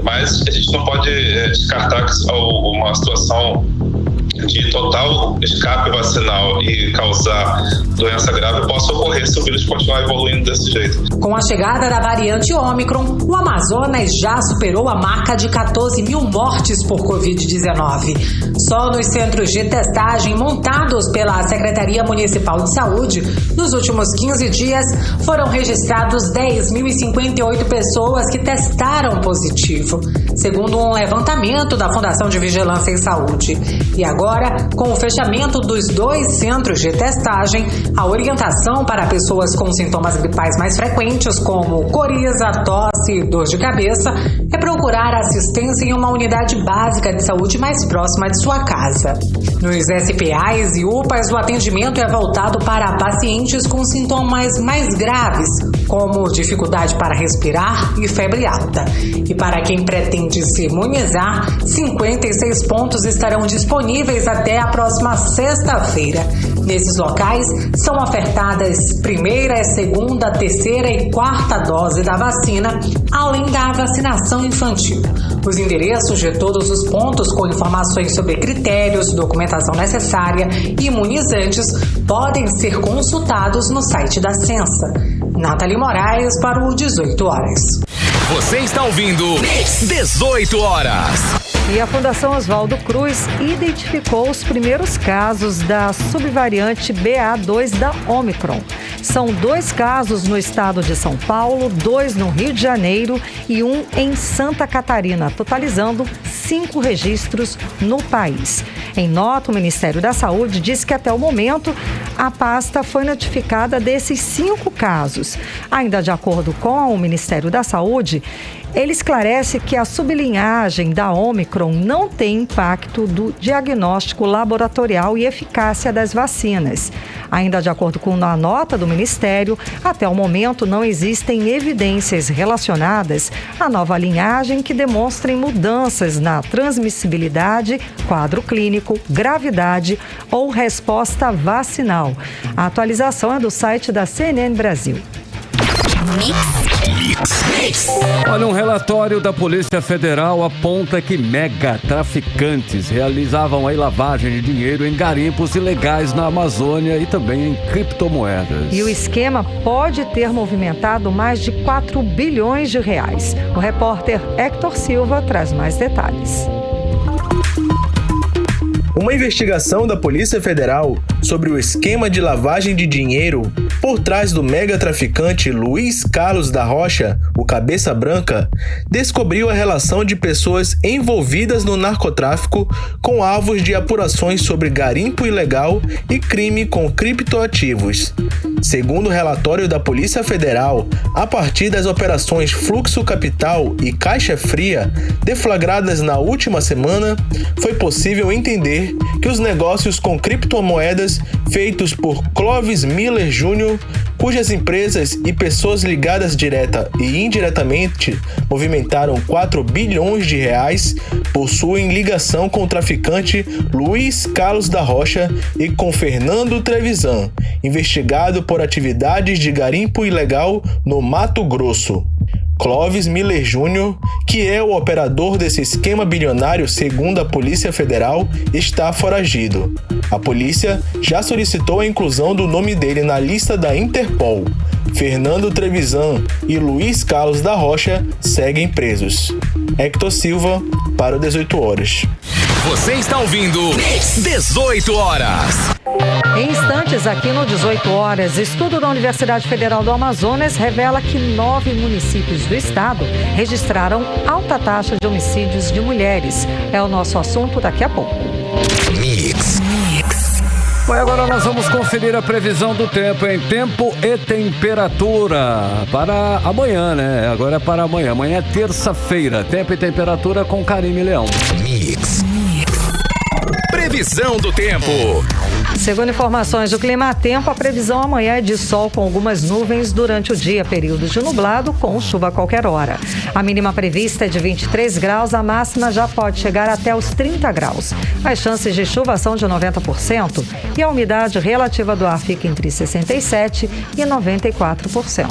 Mas a gente não pode descartar que uma situação de total escape vacinal e causar doença grave possa ocorrer se o vírus continuar evoluindo desse jeito. Com a chegada da variante Ômicron, o Amazonas já superou a marca de 14 mil mortes por Covid-19. Só nos centros de testagem montados pela Secretaria Municipal de Saúde, nos últimos 15 dias, foram registrados 10.058 pessoas que testaram positivo, segundo um levantamento da Fundação de Vigilância em Saúde. E agora agora, com o fechamento dos 2 centros de testagem, a orientação para pessoas com sintomas gripais mais frequentes, como coriza, tosse e dor de cabeça, é procurar assistência em uma unidade básica de saúde mais próxima de sua casa. Nos SPAs e UPAs, o atendimento é voltado para pacientes com sintomas mais graves, como dificuldade para respirar e febre alta. E para quem pretende se imunizar, 56 pontos estarão disponíveis até a próxima sexta-feira. Nesses locais, são ofertadas primeira, segunda, terceira e quarta dose da vacina, além da vacinação infantil. Os endereços de todos os pontos com informações sobre critérios, documentação necessária e imunizantes podem ser consultados no site da Censa. Nathalie Moraes para o 18 horas. Você está ouvindo 18 horas. E a Fundação Oswaldo Cruz identificou os primeiros casos da subvariante BA2 da Omicron. São 2 casos no estado de São Paulo, 2 no Rio de Janeiro e 1 em Santa Catarina, totalizando 5 registros no país. Em nota, o Ministério da Saúde diz que até o momento a pasta foi notificada desses 5 casos. Ainda de acordo com o Ministério da Saúde, ele esclarece que a sublinhagem da Omicron não tem impacto do diagnóstico laboratorial e eficácia das vacinas. Ainda de acordo com a nota do Ministério, até o momento não existem evidências relacionadas à nova linhagem que demonstrem mudanças na transmissibilidade, quadro clínico, gravidade ou resposta vacinal. A atualização é do site da CNN Brasil. Olha, um relatório da Polícia Federal aponta que mega traficantes realizavam a lavagem de dinheiro em garimpos ilegais na Amazônia e também em criptomoedas. E o esquema pode ter movimentado mais de 4 bilhões de reais. O repórter Hector Silva traz mais detalhes. Uma investigação da Polícia Federal sobre o esquema de lavagem de dinheiro por trás do mega traficante Luiz Carlos da Rocha, o Cabeça Branca, descobriu a relação de pessoas envolvidas no narcotráfico com alvos de apurações sobre garimpo ilegal e crime com criptoativos. Segundo o relatório da Polícia Federal, a partir das operações Fluxo Capital e Caixa Fria, deflagradas na última semana, foi possível entender que os negócios com criptomoedas feitos por Clovis Miller Jr., cujas empresas e pessoas ligadas direta e indiretamente movimentaram 4 bilhões de reais, possuem ligação com o traficante Luiz Carlos da Rocha e com Fernando Trevisan, investigado por atividades de garimpo ilegal no Mato Grosso. Clovis Miller Jr., que é o operador desse esquema bilionário segundo a Polícia Federal, está foragido. A polícia já solicitou a inclusão do nome dele na lista da Interpol. Fernando Trevisan e Luiz Carlos da Rocha seguem presos. Hector Silva para o 18 horas. Você está ouvindo 18 horas. Em instantes, aqui no 18 horas, estudo da Universidade Federal do Amazonas revela que 9 municípios do estado registraram alta taxa de homicídios de mulheres. É o nosso assunto daqui a pouco. Mix. Bom, agora nós vamos conferir a previsão do tempo em tempo e temperatura para amanhã, né? Agora é para amanhã. Amanhã é terça-feira. Tempo e temperatura com Karime Leão. Mix. Previsão do tempo. Segundo informações do Climatempo, a previsão amanhã é de sol com algumas nuvens durante o dia, período de nublado com chuva a qualquer hora. A mínima prevista é de 23 graus, a máxima já pode chegar até os 30 graus. As chances de chuva são de 90% e a umidade relativa do ar fica entre 67% e 94%.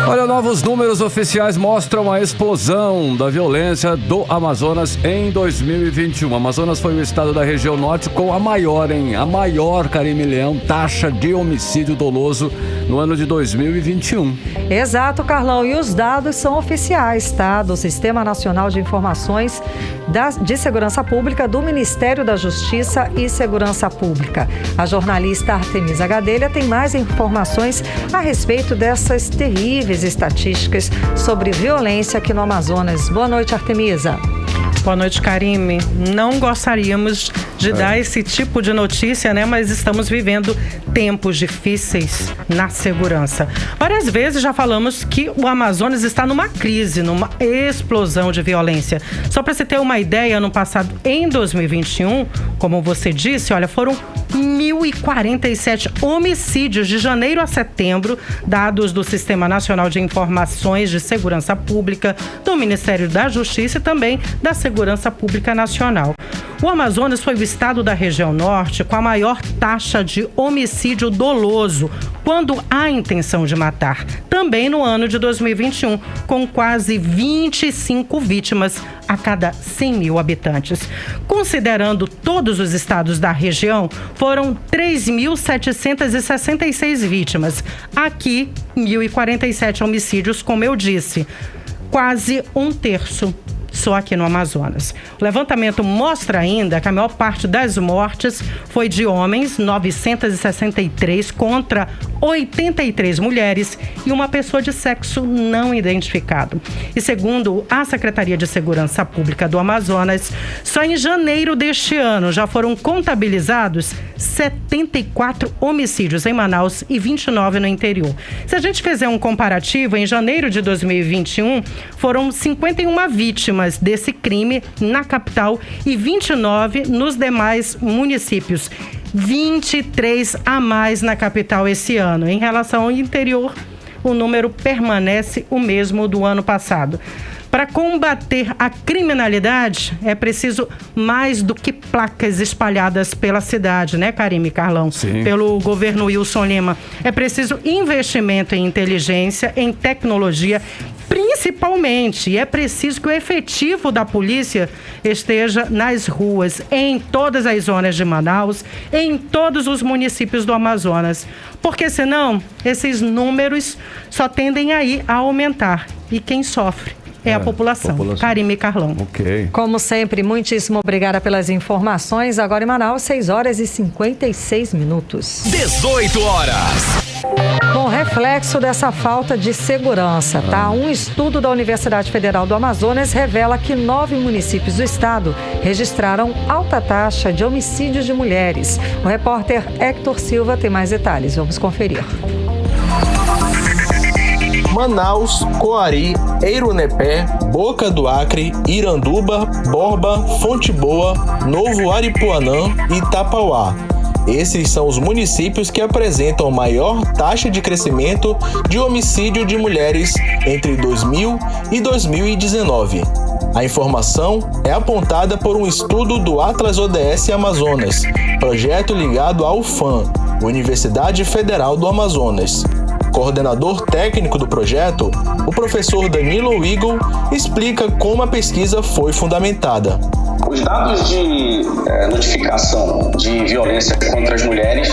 Olha, novos números oficiais mostram a explosão da violência do Amazonas em 2021. O Amazonas foi o estado da região norte com a maior, Karime Leão, taxa de homicídio doloso no ano de 2021. Exato, Carlão. E os dados são oficiais, tá? Do Sistema Nacional de Informações de Segurança Pública, do Ministério da Justiça e Segurança Pública. A jornalista Artemisa Gadelha tem mais informações a respeito dessas terríveis estatísticas sobre violência aqui no Amazonas. Boa noite, Artemisa. Boa noite, Karime. Não gostaríamos de dar esse tipo de notícia, né? Mas estamos vivendo tempos difíceis na segurança. Várias vezes já falamos que o Amazonas está numa crise, numa explosão de violência. Só para você ter uma ideia, ano passado, em 2021, como você disse, olha, foram 1.047 homicídios de janeiro a setembro, dados do Sistema Nacional de Informações de Segurança Pública, do Ministério da Justiça e também da Segurança Pública Nacional. O Amazonas foi o estado da região norte com a maior taxa de homicídio doloso, quando há intenção de matar. Também no ano de 2021, com quase 25 vítimas a cada 100 mil habitantes. Considerando todos os estados da região, foram 3.766 vítimas. Aqui, 1.047 homicídios, como eu disse. Quase um terço só aqui no Amazonas. O levantamento mostra ainda que a maior parte das mortes foi de homens, 963 contra 83 mulheres e uma pessoa de sexo não identificado. E segundo a Secretaria de Segurança Pública do Amazonas, só em janeiro deste ano já foram contabilizados 74 homicídios em Manaus e 29 no interior. Se a gente fizer um comparativo, em janeiro de 2021 foram 51 vítimas desse crime na capital e 29 nos demais municípios. 23 a mais na capital esse ano. Em relação ao interior, o número permanece o mesmo do ano passado. Para combater a criminalidade, é preciso mais do que placas espalhadas pela cidade, né, Karime, Carlão? Sim. Pelo governo Wilson Lima. É preciso investimento em inteligência, em tecnologia, principalmente. E é preciso que o efetivo da polícia esteja nas ruas, em todas as zonas de Manaus, em todos os municípios do Amazonas. Porque senão, esses números só tendem aí a aumentar. E quem sofre é a população. Karime, Carlão. Ok. Como sempre, muitíssimo obrigada pelas informações. Agora em Manaus, 6 horas e 56 minutos. 18 horas. Bom, reflexo dessa falta de segurança, tá? Um estudo da Universidade Federal do Amazonas revela que 9 municípios do estado registraram alta taxa de homicídios de mulheres. O repórter Hector Silva tem mais detalhes. Vamos conferir. Manaus, Coari, Eirunepé, Boca do Acre, Iranduba, Borba, Fonte Boa, Novo Aripuanã e Tapauá. Esses são os municípios que apresentam maior taxa de crescimento de homicídio de mulheres entre 2000 e 2019. A informação é apontada por um estudo do Atlas ODS Amazonas, projeto ligado à UFAM, Universidade Federal do Amazonas. Coordenador técnico do projeto, o professor Danilo Eagle explica como a pesquisa foi fundamentada. Os dados de notificação de violência contra as mulheres,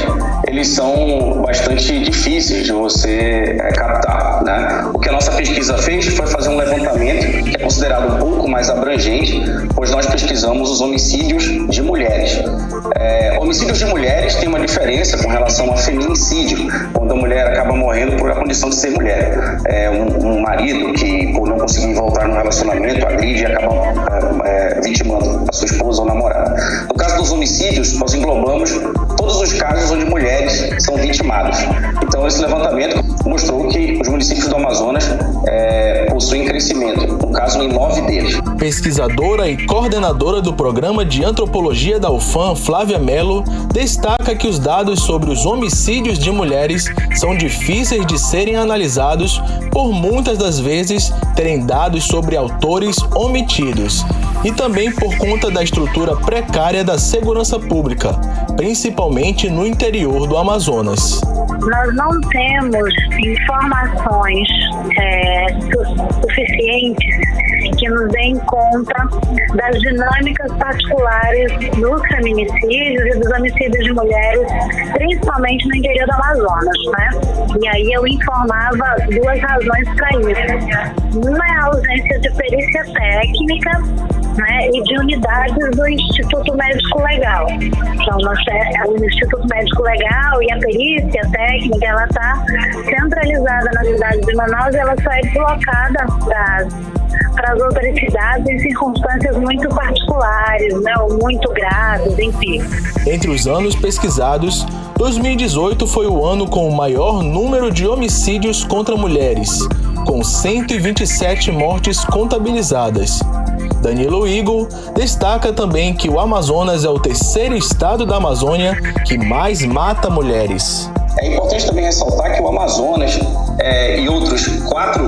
eles são bastante difíceis de você captar, né? O que a nossa pesquisa fez foi fazer um levantamento que é considerado um pouco mais abrangente, pois nós pesquisamos os homicídios de mulheres. Homicídios de mulheres tem uma diferença com relação a feminicídio, quando a mulher acaba morrendo por a condição de ser mulher. Um marido que, por não conseguir voltar no relacionamento, agride e acaba vitimando a sua esposa ou namorada. No caso dos homicídios, nós englobamos todos os casos onde mulheres são vitimadas. Então, esse levantamento mostrou que os municípios do Amazonas possuem crescimento, no caso, em 9 deles. Pesquisadora e coordenadora do Programa de Antropologia da UFAM, Flávia Mello, destaca que os dados sobre os homicídios de mulheres são difíceis de serem analisados por muitas das vezes terem dados sobre autores omitidos e também por conta da estrutura precária da segurança pública, principalmente no interior do Amazonas. Nós não temos informações suficientes que nos deem conta das dinâmicas particulares dos feminicídios e dos homicídios de mulheres, principalmente no interior do Amazonas, né? E aí eu informava 2 razões para isso. Uma é a ausência de perícia técnica, né, e de unidades do Instituto Médico Legal. Então, o Instituto Médico Legal e a perícia técnica, ela está centralizada na cidade de Manaus e ela só é deslocada para as outras cidades em circunstâncias muito particulares, né, ou muito graves, enfim. Entre os anos pesquisados, 2018 foi o ano com o maior número de homicídios contra mulheres, com 127 mortes contabilizadas. Danilo Eagle destaca também que o Amazonas é o terceiro estado da Amazônia que mais mata mulheres. É importante também ressaltar que o Amazonas e outros 4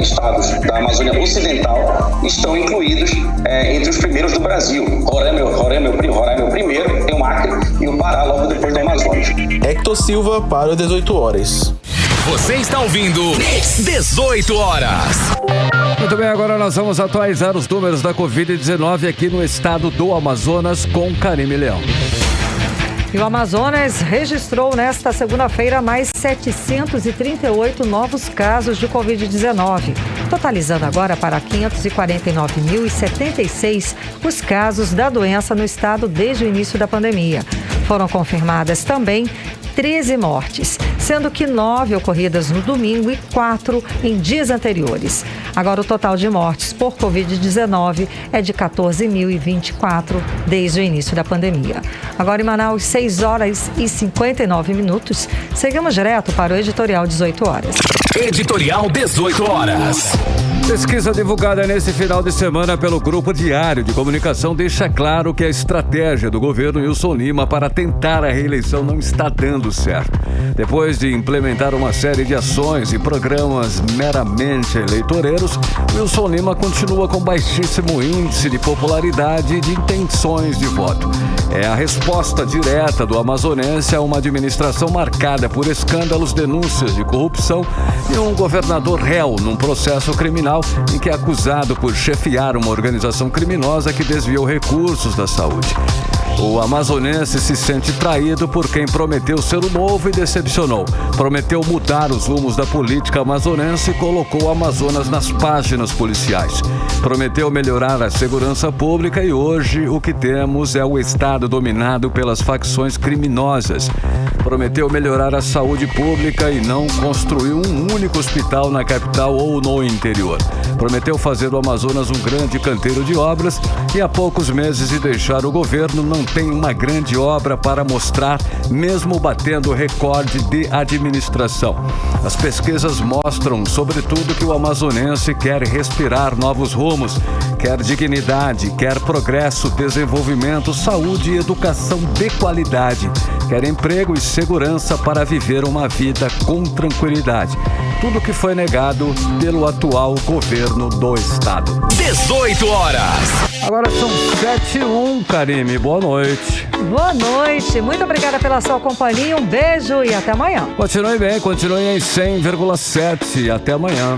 estados da Amazônia Ocidental estão incluídos entre os primeiros do Brasil. Roraima é o primeiro, tem o Acre e o Pará logo depois do Amazonas. Hector Silva para o 18 horas. Você está ouvindo 18 horas. Muito bem, agora nós vamos atualizar os números da Covid-19 aqui no estado do Amazonas com Karime Leão. E o Amazonas registrou nesta segunda-feira mais 738 novos casos de Covid-19, totalizando agora para 549.076 os casos da doença no estado desde o início da pandemia. Foram confirmadas também 13 mortes, sendo que 9 ocorridas no domingo e 4 em dias anteriores. Agora, o total de mortes por Covid-19 é de 14.024 desde o início da pandemia. Agora, em Manaus, 6 horas e 59 minutos. Seguimos direto para o Editorial 18 horas. Editorial 18 horas. Pesquisa divulgada nesse final de semana pelo Grupo Diário de Comunicação deixa claro que a estratégia do governo Wilson Lima para tentar a reeleição não está dando certo. Depois de implementar uma série de ações e programas meramente eleitoreiros, Wilson Lima continua com baixíssimo índice de popularidade e de intenções de voto. É a resposta direta do amazonense a uma administração marcada por escândalos, denúncias de corrupção e um governador réu num processo criminal em que é acusado por chefiar uma organização criminosa que desviou recursos da saúde. O amazonense se sente traído por quem prometeu ser o novo e decepcionou. Prometeu mudar os rumos da política amazonense e colocou o Amazonas nas páginas policiais. Prometeu melhorar a segurança pública e hoje o que temos é o estado dominado pelas facções criminosas. Prometeu melhorar a saúde pública e não construiu um único hospital na capital ou no interior. Prometeu fazer do Amazonas um grande canteiro de obras e há poucos meses de deixar o governo não tem uma grande obra para mostrar, mesmo batendo recorde de administração. As pesquisas mostram, sobretudo, que o amazonense quer respirar novos rumos, quer dignidade, quer progresso, desenvolvimento, saúde e educação de qualidade, quer emprego e segurança para viver uma vida com tranquilidade. Tudo que foi negado pelo atual governo do estado. 18 horas. Agora são 7h01, Karime. Boa noite. Boa noite. Muito obrigada pela sua companhia. Um beijo e até amanhã. Continue bem, continue em 100,7. Até amanhã.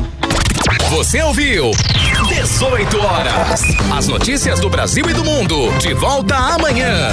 Você ouviu 18 horas. As notícias do Brasil e do mundo. De volta amanhã.